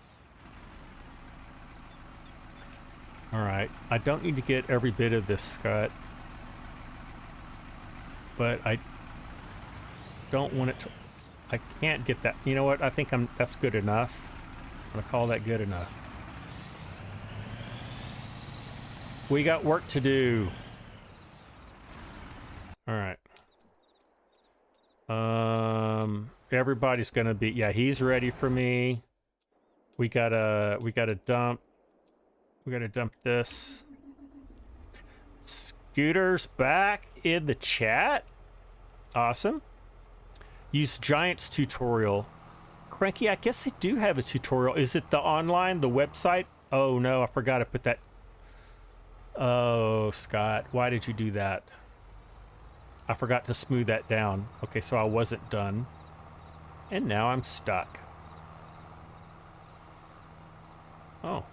All right, I don't need to get every bit of this, Scott, but I don't want it to. I can't get that. You know what? I think that's good enough. I'm gonna call that good enough. We got work to do. All right. Everybody's gonna be. Yeah, he's ready for me. We gotta dump. We gotta dump this. Scooter's back in the chat. Awesome. Use Giants tutorial. Cranky, I guess they do have a tutorial. Is it the online, the website? Oh no, I forgot to put that. Oh, Scott, why did you do that? I forgot to smooth that down. Okay, so I wasn't done. And now I'm stuck. Oh.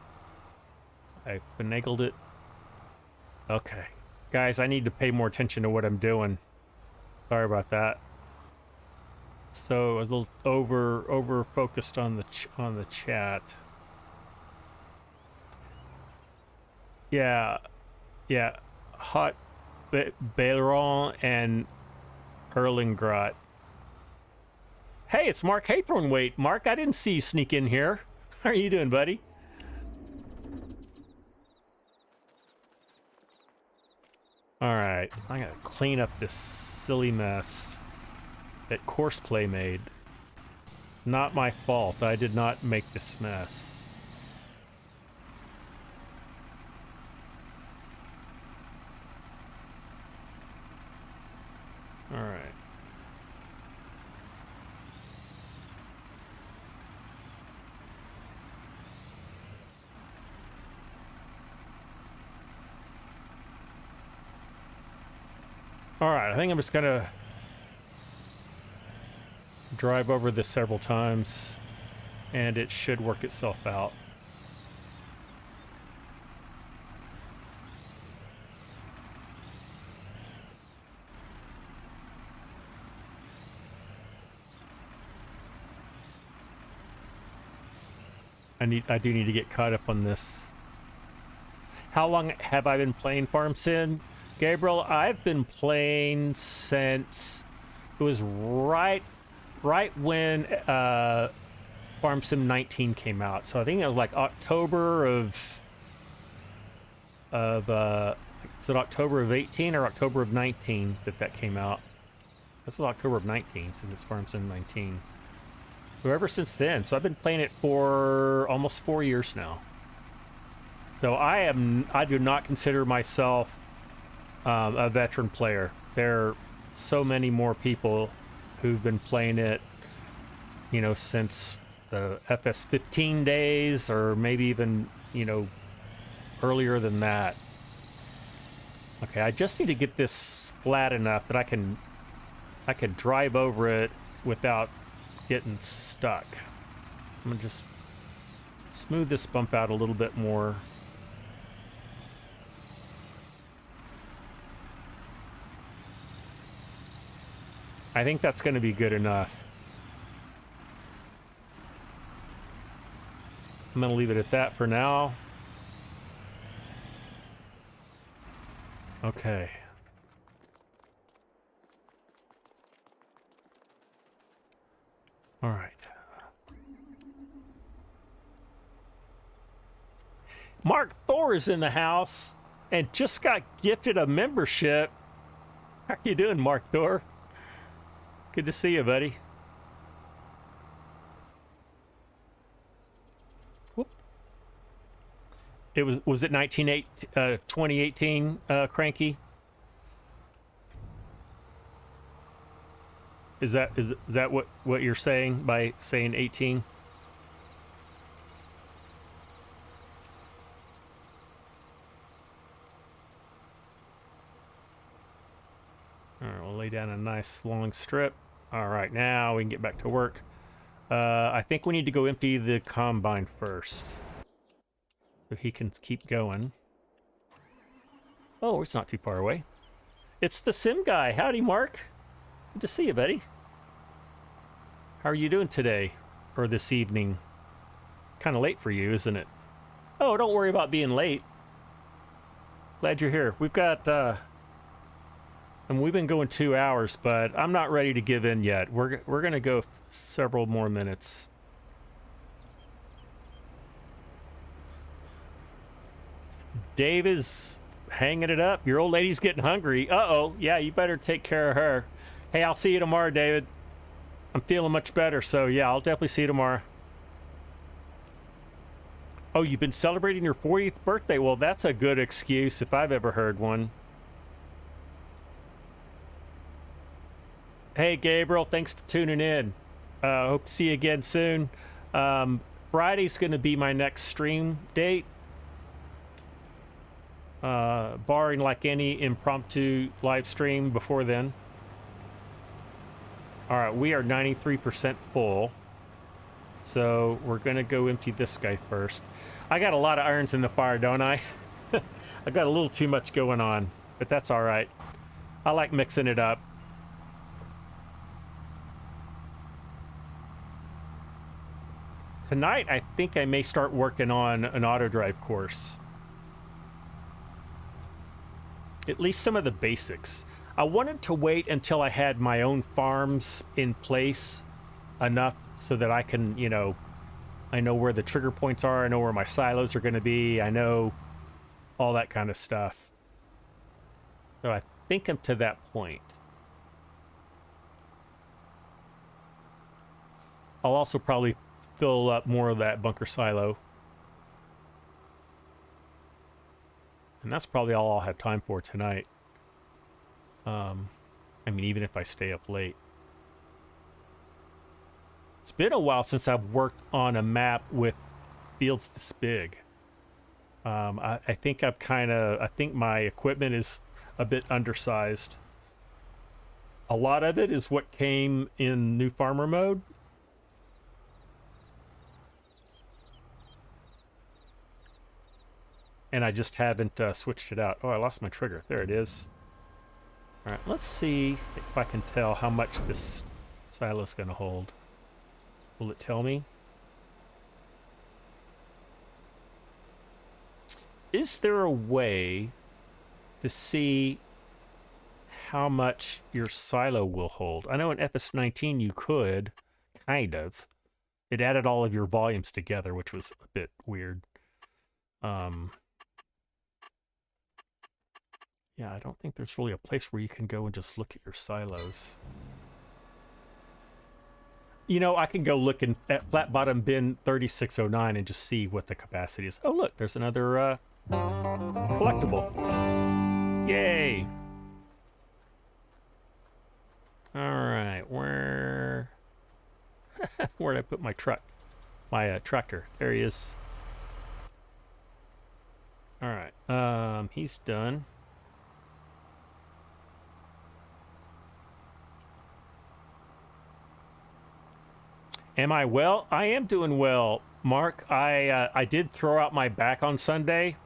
I finagled it. Okay. Guys, I need to pay more attention to what I'm doing. Sorry about that. So I was a little over focused on the chat. Yeah. Yeah. Hot Baileron and Erlingrot. Hey, it's Mark Haythornwaite. Mark, I didn't see you sneak in here. How are you doing, buddy? All right, I gotta clean up this silly mess that Courseplay made. It's not my fault. I did not make this mess. All right. All right, I think I'm just gonna drive over this several times and it should work itself out. I do need to get caught up on this. How long have I been playing Farm Sim? Gabriel, I've been playing since it was right when Farm Sim 19 came out. So I think it was like October of is it October of 18 or October of 19 that came out? This was October of 19 since it's Farm Sim 19. So ever since then, so I've been playing it for almost 4 years now. So I do not consider myself a veteran player. There are so many more people who've been playing it, you know, since the FS15 days, or maybe even, you know, earlier than that. Okay, I just need to get this flat enough that I can drive over it without getting stuck. I'm gonna just smooth this bump out a little bit more. I think that's going to be good enough. I'm going to leave it at that for now. Okay. All right. Mark Thor is in the house and just got gifted a membership. How are you doing, Mark Thor? Good to see you, buddy. Whoop. It was it 2018, Cranky? Is that what you're saying by saying 18? right, we'll lay down a nice long strip. All right, now we can get back to work. I think we need to go empty the combine first, so he can keep going. Oh, it's not too far away. It's the sim guy. Howdy, Mark. Good to see you, buddy. How are you doing today? Or this evening? Kind of late for you, isn't it? Oh, don't worry about being late. Glad you're here. We've got, and we've been going 2 hours, but I'm not ready to give in yet. We're going to go several more minutes. Dave is hanging it up. Your old lady's getting hungry. Uh-oh. Yeah, you better take care of her. Hey, I'll see you tomorrow, David. I'm feeling much better, so yeah, I'll definitely see you tomorrow. Oh, you've been celebrating your 40th birthday? Well, that's a good excuse if I've ever heard one. Hey, Gabriel, thanks for tuning in. Hope to see you again soon. Friday's going to be my next stream date. Barring like any impromptu live stream before then. All right, we are 93% full. So we're going to go empty this guy first. I got a lot of irons in the fire, don't I? I got a little too much going on, but that's all right. I like mixing it up. Tonight, I think I may start working on an auto drive course. At least some of the basics. I wanted to wait until I had my own farms in place enough so that I can, you know, I know where the trigger points are, I know where my silos are going to be, I know all that kind of stuff. So I think I'm to that point. I'll also probably fill up more of that bunker silo. And that's probably all I'll have time for tonight. I mean, even if I stay up late. It's been a while since I've worked on a map with fields this big. I think I think my equipment is a bit undersized. A lot of it is what came in new farmer mode. And I just haven't switched it out. Oh, I lost my trigger. There it is. All right, let's see if I can tell how much this silo is going to hold. Will it tell me? Is there a way to see how much your silo will hold? I know in FS22 you could, kind of. It added all of your volumes together, which was a bit weird. Yeah, I don't think there's really a place where you can go and just look at your silos. You know, I can go look at flat bottom bin 3609 and just see what the capacity is. Oh, look, there's another collectible. Yay! All right, where'd I put my truck? My tractor. There he is. All right, he's done. Am I well? I am doing well, Mark. I did throw out my back on Sunday.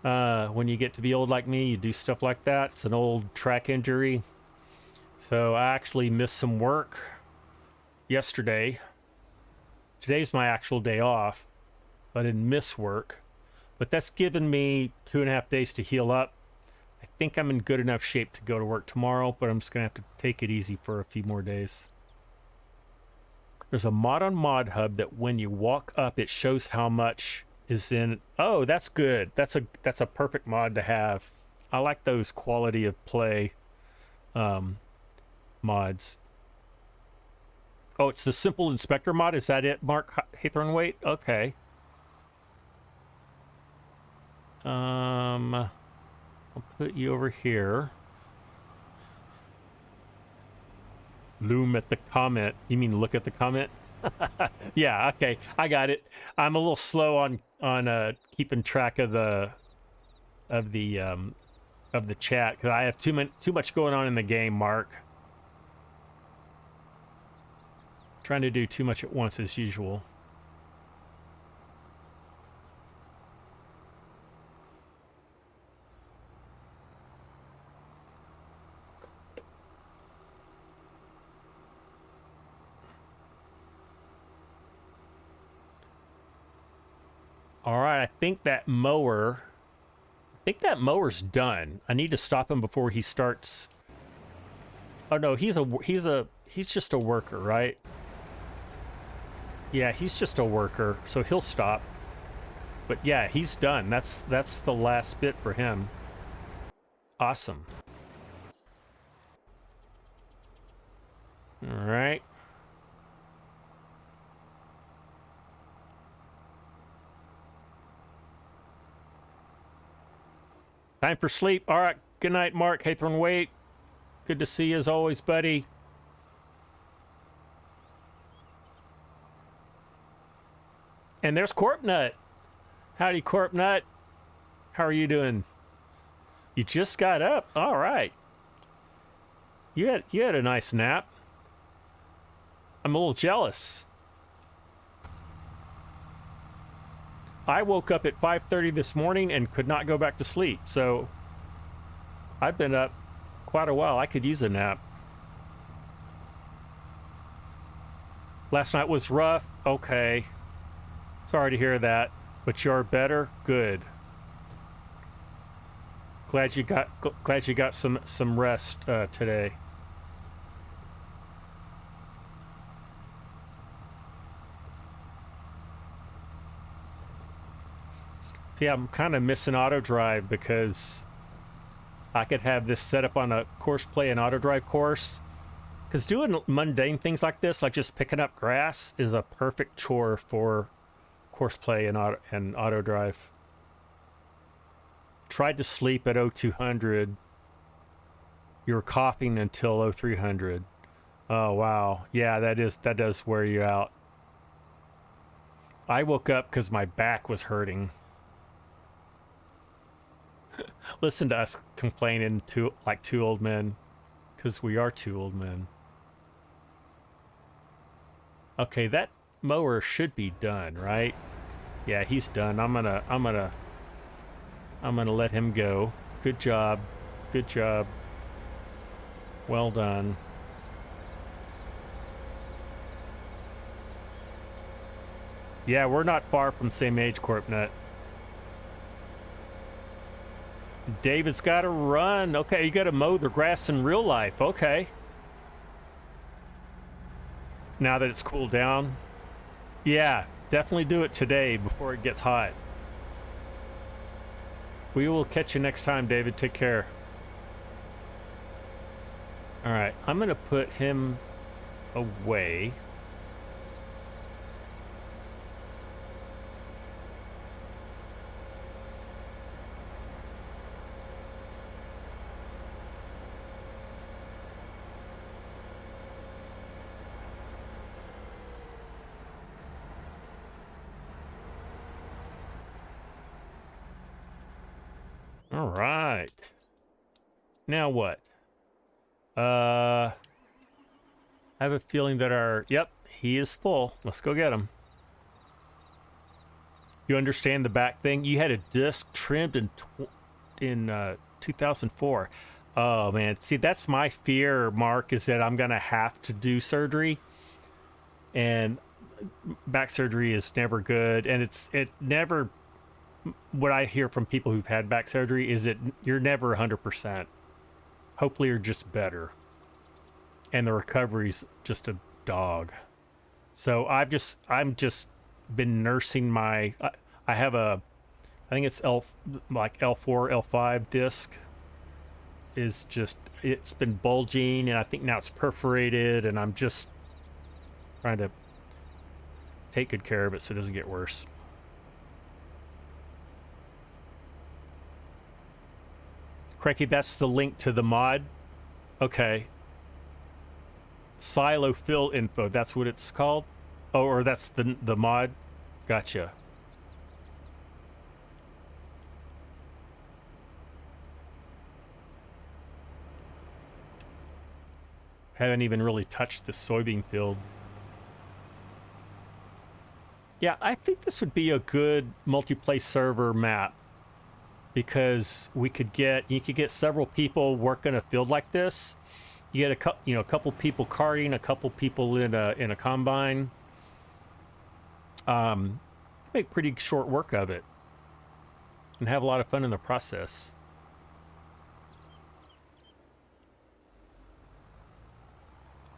When you get to be old like me, you do stuff like that. It's an old track injury. So I actually missed some work yesterday. Today's my actual day off. I didn't miss work. But that's given me 2.5 days to heal up. I think I'm in good enough shape to go to work tomorrow, but I'm just going to have to take it easy for a few more days. There's a mod on Mod Hub that when you walk up, it shows how much is in. Oh, that's good. That's a perfect mod to have. I like those quality of play mods. Oh, it's the simple inspector mod. Is that it, Mark Hathornwait? Okay. I'll put you over here. Loom at the comment. You mean look at the comment? Yeah, okay. I got it. I'm a little slow on keeping track of the of the chat because I have too much going on in the game, Mark. Trying to do too much at once as usual. All right, I think that mower's done. I need to stop him before he starts. Oh no, he's just a worker, right? Yeah, he's just a worker, so he'll stop. But yeah, he's done. That's the last bit for him. Awesome. All right. Time for sleep. All right. Good night, Mark. Haythorne Wait. Good to see you as always, buddy. And there's Corp Nut. Howdy, Corp Nut. How are you doing? You just got up. All right. You had a nice nap. I'm a little jealous. I woke up at 5:30 this morning and could not go back to sleep. So I've been up quite a while. I could use a nap. Last night was rough. Okay. Sorry to hear that. But you're better? Good. Glad you got some rest today. See, I'm kind of missing auto drive because I could have this set up on a course play and auto drive course. Because doing mundane things like this, like just picking up grass, is a perfect chore for course play and auto drive. Tried to sleep at 0200. You were coughing until 0300. Oh wow, yeah, that does wear you out. I woke up because my back was hurting. Listen to us complaining like two old men, because we are two old men. Okay, that mower should be done, right? Yeah, he's done. I'm gonna let him go. Good job. Good job. Well done. Yeah, we're not far from same age, Corpnet. David's got to run. Okay, you got to mow the grass in real life. Okay. Now that it's cooled down. Yeah, definitely do it today before it gets hot. We will catch you next time, David. Take care. All right, I'm going to put him away. All right. Now what? I have a feeling that yep, he is full. Let's go get him. You understand the back thing? You had a disc trimmed in 2004. Oh man, see, that's my fear, Mark, is that I'm gonna have to do surgery, and back surgery is never good, and it never. What I hear from people who've had back surgery is that you're never 100%. Hopefully you're just better. And the recovery's just a dog. So I'm just been nursing my, I have I think it's like L4, L5 disc is just, it's been bulging, and I think now it's perforated, and I'm just trying to take good care of it so it doesn't get worse. Cranky, that's the link to the mod. Okay. Silo fill info, that's what it's called? Oh, or that's the mod? Gotcha. Haven't even really touched the soybean field. Yeah, I think this would be a good multiplayer server map, because you could get several people working a field like this. You get a couple people carting, a couple people in a combine. Make pretty short work of it and have a lot of fun in the process.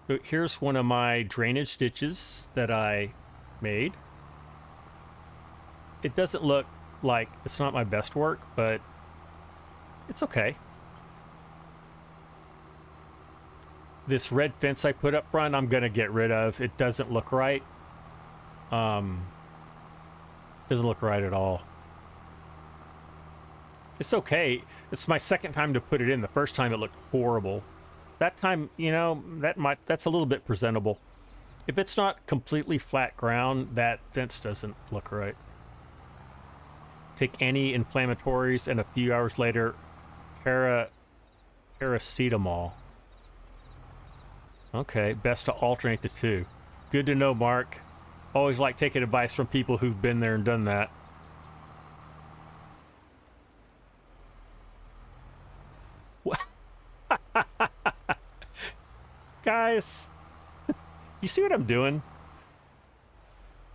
So here's one of my drainage ditches that I made. It doesn't look like it's not my best work, but it's okay. This red fence I put up front, I'm gonna get rid of. It doesn't look right. Doesn't look right at all. It's okay. It's my second time to put it in. The first time it looked horrible. That time, you know, that's a little bit presentable. If it's not completely flat ground, that fence doesn't look right. Take anti-inflammatories, and a few hours later, paracetamol. Okay, best to alternate the two. Good to know, Mark. Always like taking advice from people who've been there and done that. Guys, you see what I'm doing?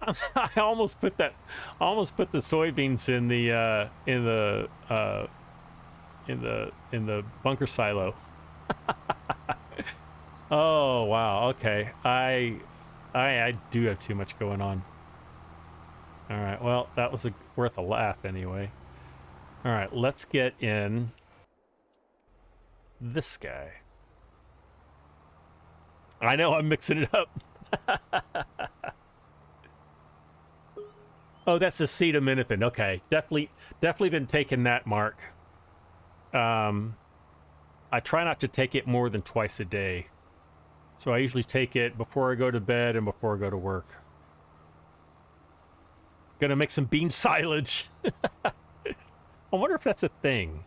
I almost put the soybeans in the bunker silo. Oh wow, okay. I do have too much going on. All right, well, that was worth a laugh anyway. All right, let's get in this guy. I know I'm mixing it up. Oh, that's acetaminophen. Okay, definitely been taking that, Mark. I try not to take it more than twice a day. So I usually take it before I go to bed and before I go to work. Gonna make some bean silage. I wonder if that's a thing.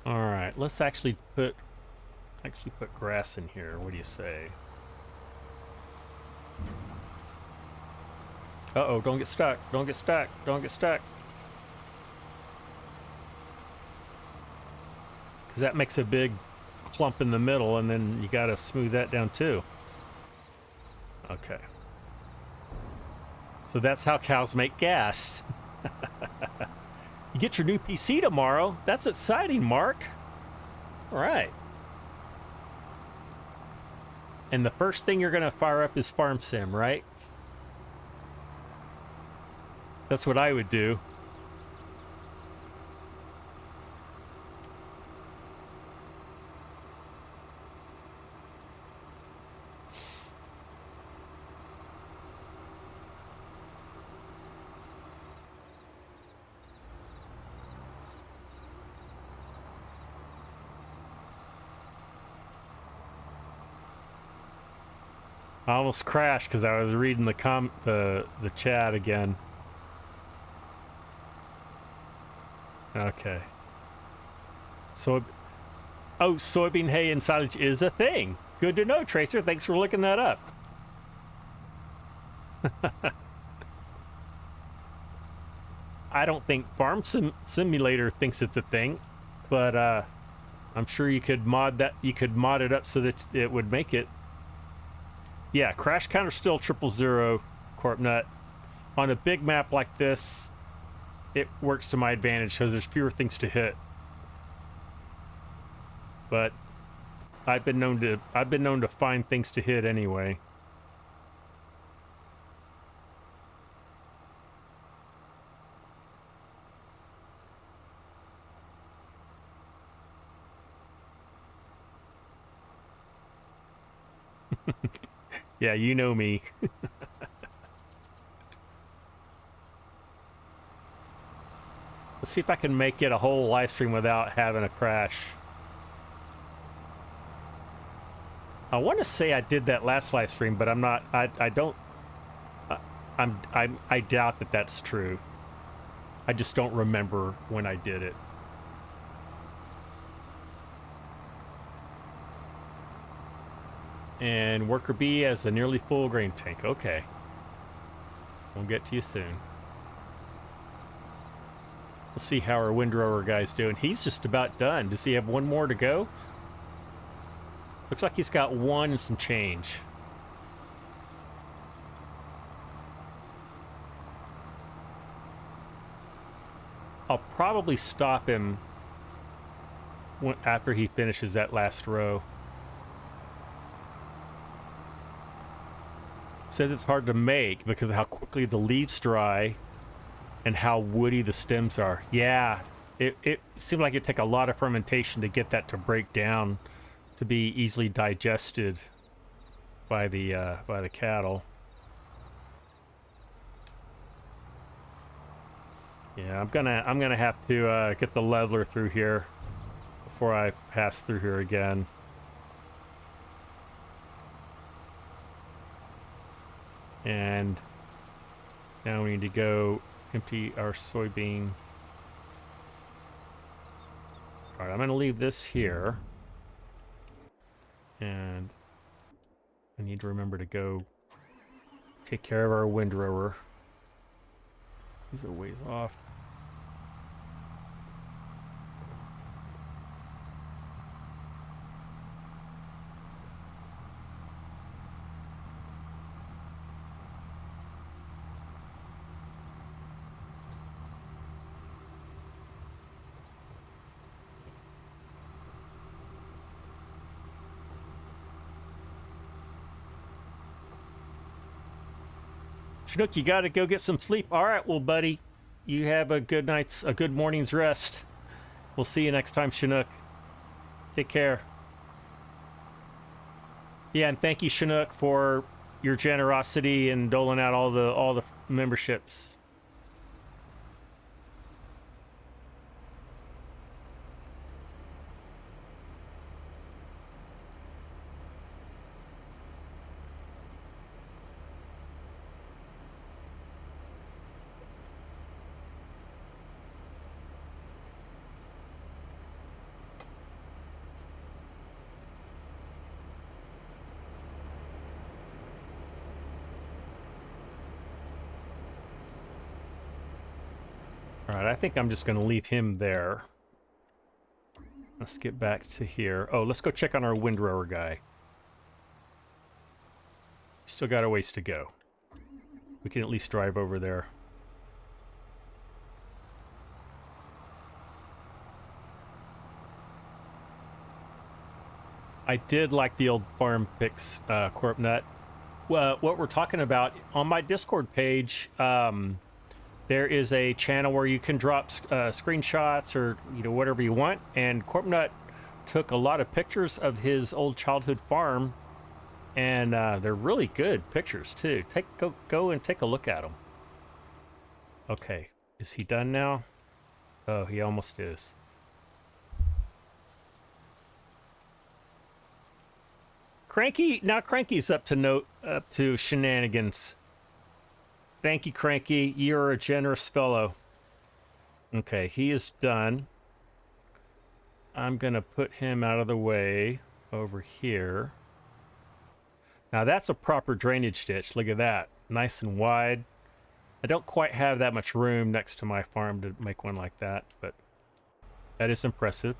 All right, let's actually put grass in here. What do you say? Uh-oh, don't get stuck. Don't get stuck. Don't get stuck. Because that makes a big clump in the middle, and then you got to smooth that down too. Okay. So that's how cows make gas. You get your new PC tomorrow. That's exciting, Mark. All right. And the first thing you're going to fire up is Farm Sim, right? That's what I would do. I almost crashed because I was reading the chat again. Okay. So, oh, soybean hay and silage is a thing. Good to know, Tracer. Thanks for looking that up. I don't think Farm Simulator thinks it's a thing, but I'm sure you could mod that. You could mod it up so that it would make it. Yeah, crash counter still 000, Corp Nut. On a big map like this, it works to my advantage because there's fewer things to hit. But I've been known to find things to hit anyway. Yeah, you know me. Let's see if I can make it a whole live stream without having a crash. I want to say I did that last live stream, but I'm not. I don't. I doubt that that's true. I just don't remember when I did it. And worker B has a nearly full grain tank. Okay. We'll get to you soon. We'll see how our windrower guy's doing. He's just about done. Does he have one more to go? Looks like he's got one and some change. I'll probably stop him after he finishes that last row. Says it's hard to make because of how quickly the leaves dry and how woody the stems are. Yeah, it seemed like it'd take a lot of fermentation to get that to break down to be easily digested by the cattle. Yeah, I'm gonna have to get the leveler through here before I pass through here again. And now we need to go empty our soybean. All right, I'm gonna leave this here. And I need to remember to go take care of our windrower. He's a ways off. Chinook, you gotta go get some sleep. All right, well, buddy, you have a good morning's rest. We'll see you next time, Chinook. Take care. Yeah, and thank you, Chinook, for your generosity and doling out all the memberships. All right, I think I'm just going to leave him there. Let's get back to here. Oh, let's go check on our windrower guy. Still got a ways to go. We can at least drive over there. I did like the old Farm Picks Corp Nut. Well, what we're talking about on my Discord page, there is a channel where you can drop screenshots or whatever you want. And Corpnut took a lot of pictures of his old childhood farm, and they're really good pictures too. Go and take a look at them. Okay, is he done now? Oh, he almost is. Cranky's up to shenanigans. Thank you, Cranky. You're a generous fellow. Okay, he is done. I'm going to put him out of the way over here. Now, that's a proper drainage ditch. Look at that. Nice and wide. I don't quite have that much room next to my farm to make one like that, but that is impressive.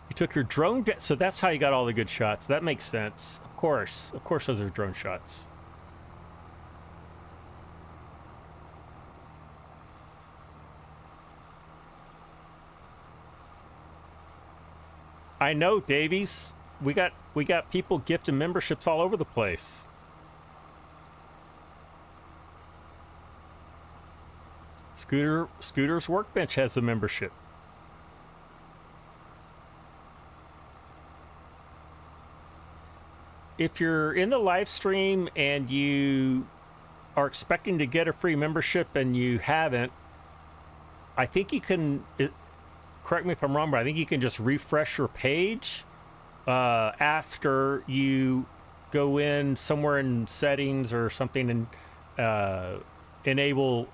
You took your drone, so that's how you got all the good shots. That makes sense. Of course, those are drone shots. I know, Davies. We got people gifting memberships all over the place. Scooter's Workbench has a membership. If you're in the live stream and you are expecting to get a free membership and you haven't, I think you can... correct me if I'm wrong, but I think you can just refresh your page after you go in somewhere in settings or something and enable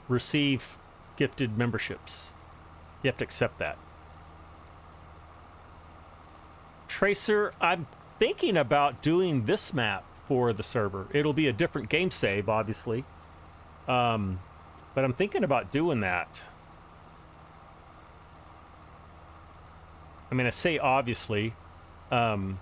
receive gifted memberships. You have to accept that. Tracer, I'm thinking about doing this map for the server. It'll be a different game save, obviously. But I'm thinking about doing that. I mean, I say obviously. I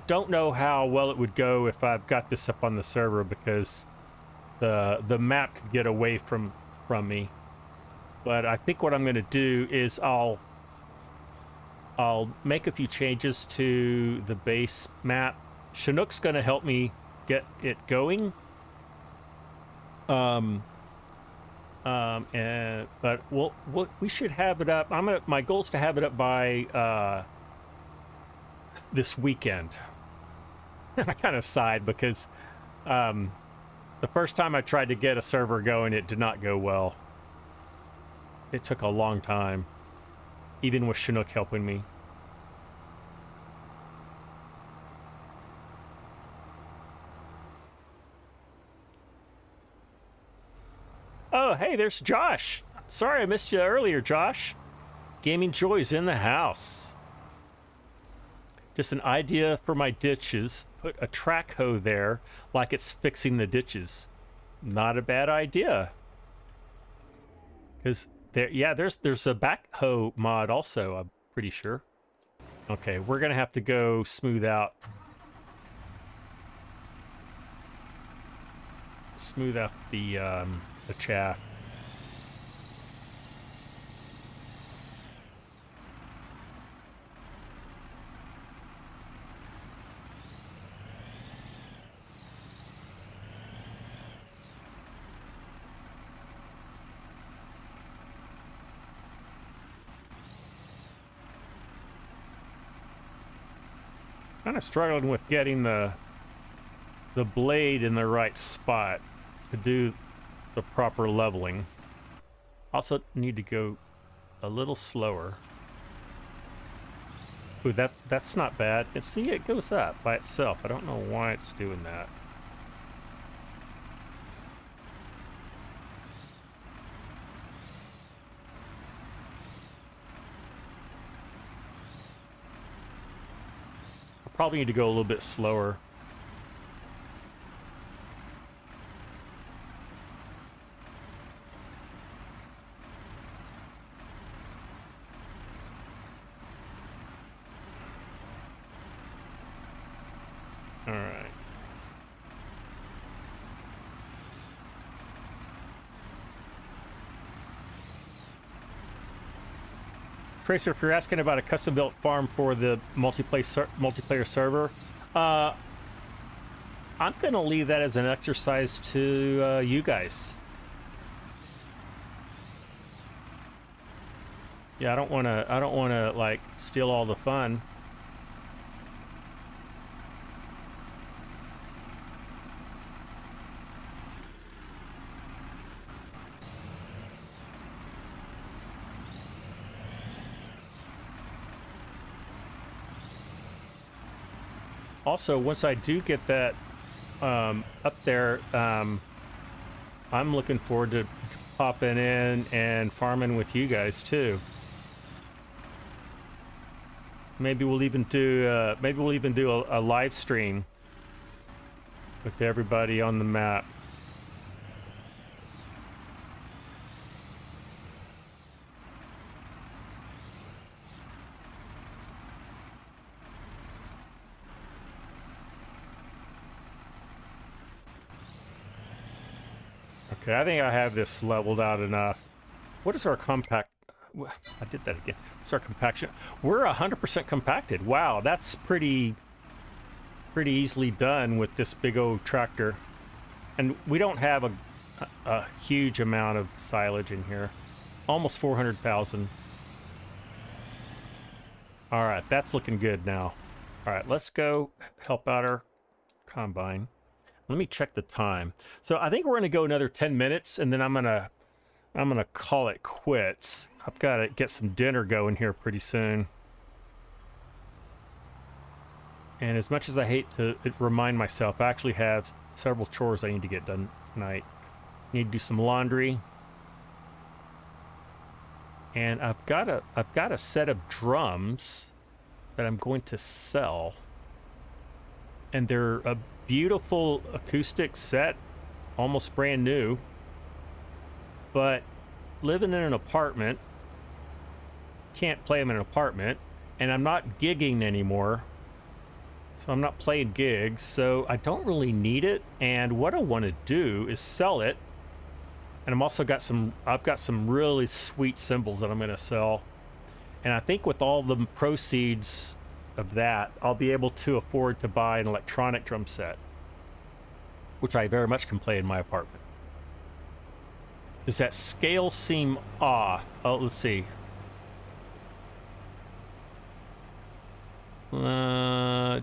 don't know how well it would go if I've got this up on the server, because the map could get away from me. But I think what I'm going to do is I'll make a few changes to the base map. Chinook's going to help me get it going. But we should have it up. My goal is to have it up by this weekend. I kind of sighed because the first time I tried to get a server going, it did not go well. It took a long time, even with Chinook helping me. Oh, hey, there's Josh. Sorry I missed you earlier, Josh. Gaming Joy's in the house. Just an idea for my ditches. Put a track hoe there like it's fixing the ditches. Not a bad idea. Because there's a backhoe mod also, I'm pretty sure. Okay, we're gonna have to go smooth out the chaff. Kind of struggling with getting the blade in the right spot to do the proper leveling. Also need to go a little slower. Ooh, that's not bad. And see, it goes up by itself. I don't know why it's doing that. Probably need to go a little bit slower. All right. Tracer, if you're asking about a custom-built farm for the multiplayer server, I'm going to leave that as an exercise to you guys. Yeah, I don't want to like steal all the fun. Also, once I do get that up there, I'm looking forward to popping in and farming with you guys too. Maybe we'll even do a live stream with everybody on the map. Okay, I think I have this leveled out enough. What is our compact? I did that again. What's our compaction? We're 100% compacted. Wow, that's pretty easily done with this big old tractor. And we don't have a huge amount of silage in here. Almost 400,000. All right, that's looking good now. All right, let's go help out our combine. Let me check the time. So I think we're going to go another 10 minutes, and then I'm going to I'm gonna call it quits. I've got to get some dinner going here pretty soon. And as much as I hate to remind myself, I actually have several chores I need to get done tonight. Need to do some laundry. And I've got a set of drums that I'm going to sell. And they're a beautiful acoustic set, almost brand new. But living in an apartment, can't play them in an apartment, and I'm not gigging anymore. So I'm not playing gigs, so I don't really need it. And what I want to do is sell it. And I've got some really sweet cymbals that I'm going to sell. And I think with all the proceeds of that, I'll be able to afford to buy an electronic drum set, which I very much can play in my apartment. Does that scale seem off? Oh, let's see.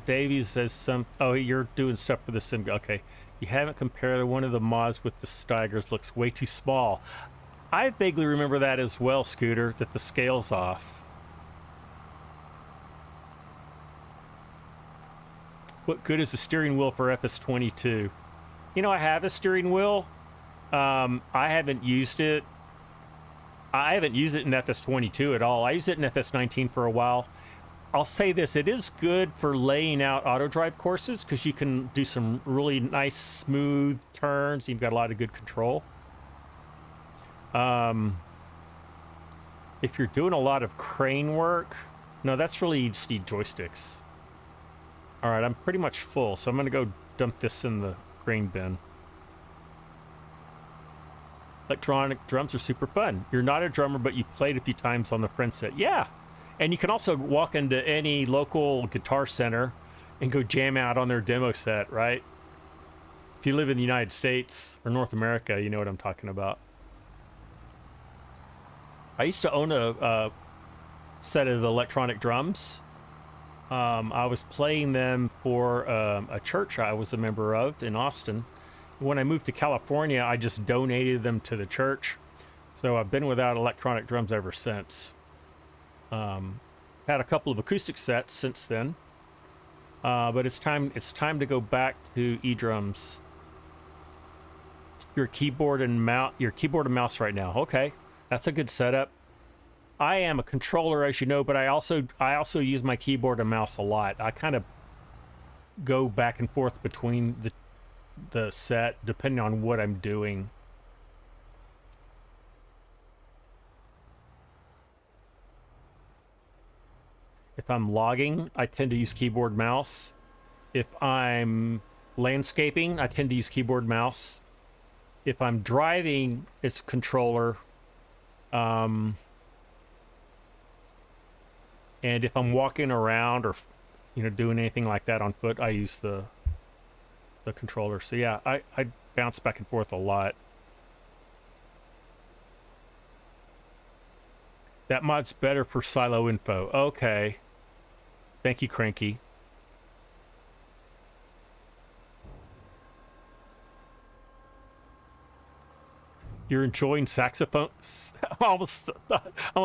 Davey says oh, you're doing stuff for the sim. Okay. You haven't compared one of the mods with the Steigers. Looks way too small. I vaguely remember that as well, Scooter, that the scale's off. What good is the steering wheel for FS22? You know, I have a steering wheel. I haven't used it. I haven't used it in FS22 at all. I used it in FS19 for a while. I'll say this, it is good for laying out auto drive courses because you can do some really nice smooth turns. You've got a lot of good control. If you're doing a lot of crane work, no, that's really, you just need joysticks. All right, I'm pretty much full, so I'm gonna go dump this in the grain bin. Electronic drums are super fun. You're not a drummer, but you played a few times on the friend set. Yeah. And you can also walk into any local guitar center and go jam out on their demo set, right? If you live in the United States or North America, you know what I'm talking about. I used to own a set of electronic drums. I was playing them for a church I was a member of in Austin. When I moved to California, I just donated them to the church. So I've been without electronic drums ever since. Had a couple of acoustic sets since then, but it's time to go back to e-drums. Your keyboard and mouse right now. Okay, that's a good setup. I am a controller, as you know, but I also use my keyboard and mouse a lot. I kind of go back and forth between the set depending on what I'm doing. If I'm logging, I tend to use keyboard mouse. If I'm landscaping, I tend to use keyboard mouse. If I'm driving, it's controller. And if I'm walking around or, you know, doing anything like that on foot, I use the controller. So yeah, I bounce back and forth a lot. That mod's better for silo info. Okay. Thank you, Cranky. You're enjoying saxophone? I almost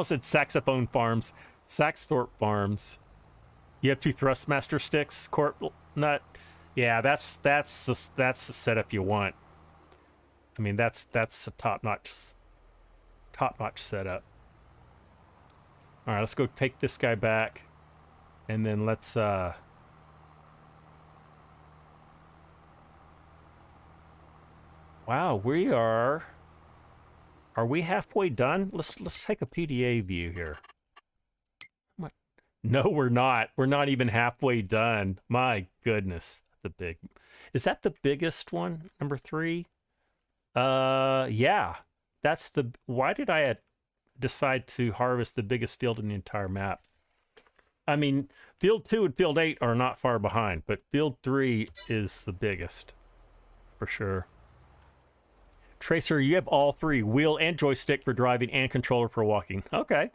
said saxophone farms. Saxthorpe Farms. You have 2 Thrustmaster sticks, Corp Nut. Yeah, that's the setup you want. I mean, that's a top-notch setup. All right, let's go take this guy back. And then let's wow, are we halfway done? Let's take a PDA view here. What? No, we're not. We're not even halfway done. My goodness. Is that the biggest one? Number 3? Yeah. Why did I decide to harvest the biggest field in the entire map? I mean, field 2 and field 8 are not far behind, but field 3 is the biggest, for sure. Tracer, you have all 3, wheel and joystick for driving and controller for walking. Okay.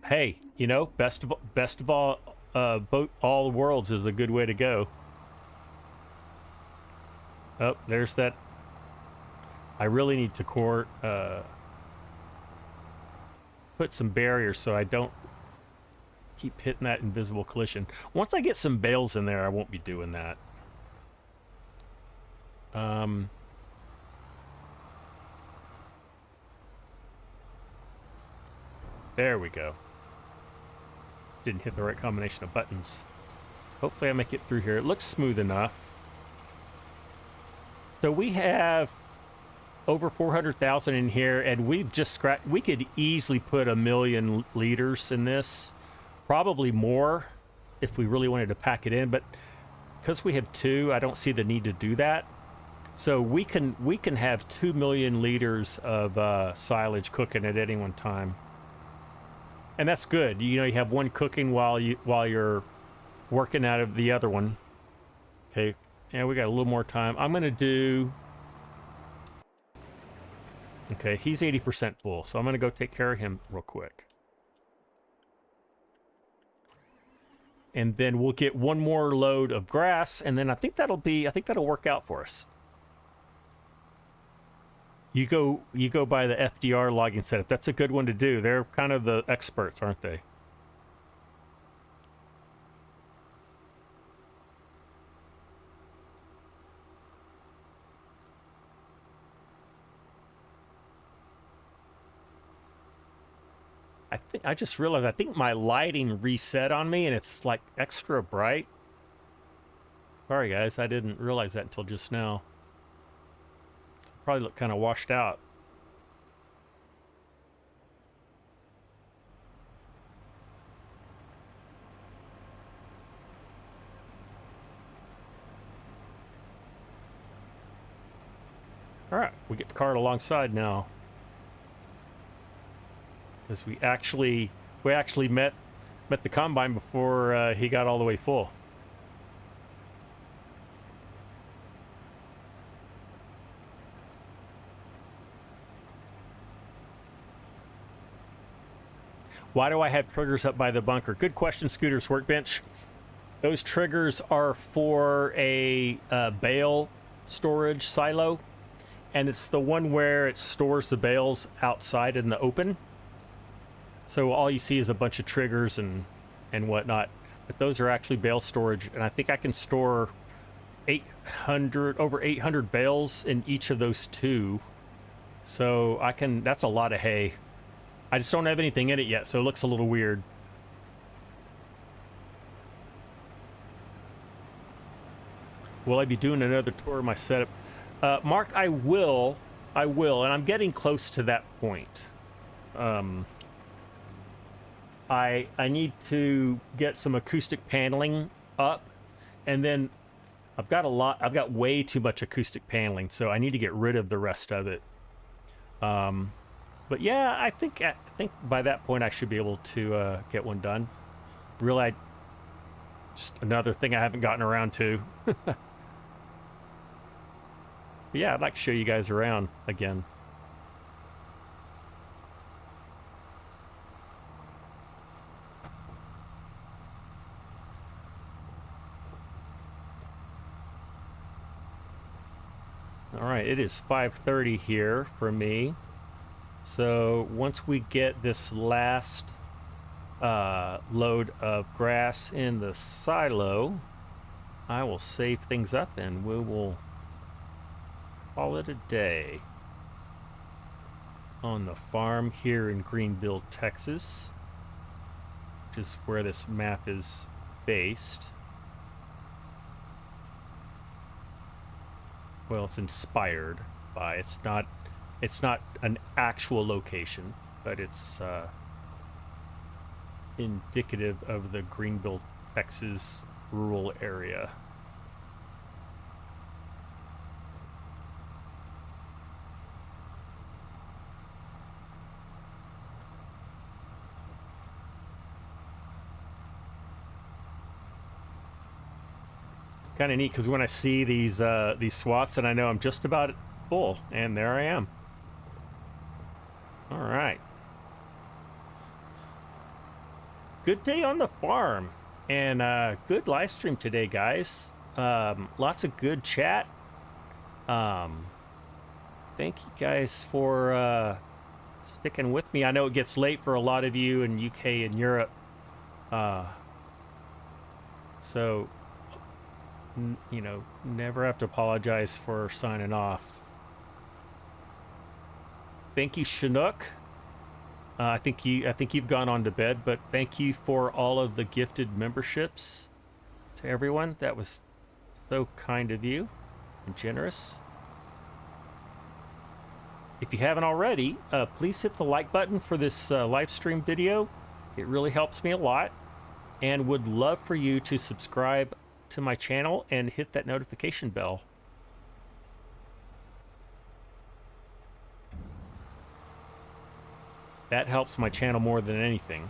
Hey, you know, best of all, both all worlds is a good way to go. Oh, there's that I really need to put some barriers so I don't keep hitting that invisible collision. Once I get some bales in there, I won't be doing that. There we go. Didn't hit the right combination of buttons. Hopefully I make it through here. It looks smooth enough. So we have over 400,000 in here, and we've just scratched. We could easily put 1 million liters in this, probably more if we really wanted to pack it in, but because we have 2, I don't see the need to do that. So we can have 2 million liters of silage cooking at any one time, and that's good. You know, you have one cooking while you're working out of the other one. Okay, and we got a little more time. I'm gonna do. Okay, he's 80% full, so I'm gonna go take care of him real quick. And then we'll get one more load of grass, and then I think that'll work out for us. You go by the FDR logging setup. That's a good one to do. They're kind of the experts, aren't they? I just realized I think my lighting reset on me and it's like extra bright. Sorry guys, I didn't realize that until just now. Probably look kind of washed out. All right, we get the cart alongside now. Because we actually met the combine before he got all the way full. Why do I have triggers up by the bunker? Good question, Scooter's Workbench. Those triggers are for a bale storage silo, and it's the one where it stores the bales outside in the open. So all you see is a bunch of triggers and whatnot, but those are actually bale storage, and I think I can store over 800 bales in each of those 2. So I can. That's a lot of hay. I just don't have anything in it yet, so it looks a little weird. Will I be doing another tour of my setup? Mark, I will, and I'm getting close to that point. I need to get some acoustic paneling up, and then I've got way too much acoustic paneling, so I need to get rid of the rest of it. But yeah, I think by that point I should be able to get one done. Really, just another thing I haven't gotten around to. Yeah, I'd like to show you guys around again. All right, it is 5:30 here for me. So once we get this last load of grass in the silo, I will save things up and we will call it a day on the farm here in Greenville, Texas, which is where this map is based. Well, it's inspired by. It's not an actual location, but it's indicative of the Greenville, Texas rural area. It's kind of neat because when I see these swaths, and I know I'm just about full, and there I am. All right. Good day on the farm, and good live stream today, guys. Lots of good chat. thank you guys for sticking with me. I know it gets late for a lot of you in UK and Europe. So, you know, never have to apologize for signing off. Thank you, Chinook. I think you've gone on to bed, but thank you for all of the gifted memberships to everyone. That was so kind of you and generous. If you haven't already, please hit the like button for this live stream video. It really helps me a lot, and would love for you to subscribe to my channel and hit that notification bell. That helps my channel more than anything.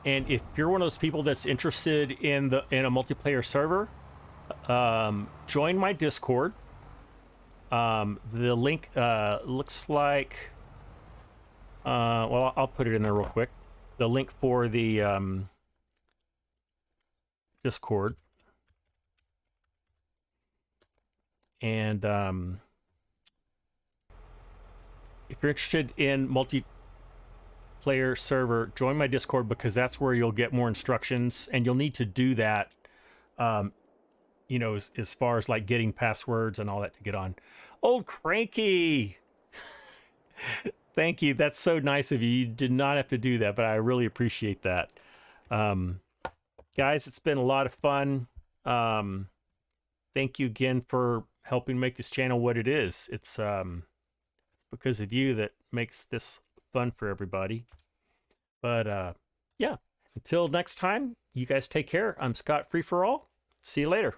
And if you're one of those people that's interested in a multiplayer server, join my Discord. The link looks like, well, I'll put it in there real quick. The link for the Discord. And if you're interested in multiplayer server, join my Discord, because that's where you'll get more instructions, and you'll need to do that, you know, as far as like getting passwords and all that to get on. Old Cranky, thank you. That's so nice of you. You did not have to do that, but I really appreciate that. Guys, it's been a lot of fun. Thank you again for helping make this channel what it is. It's because of you that makes this fun for everybody. But yeah, until next time, you guys take care. I'm ScottFreeforall. See you later.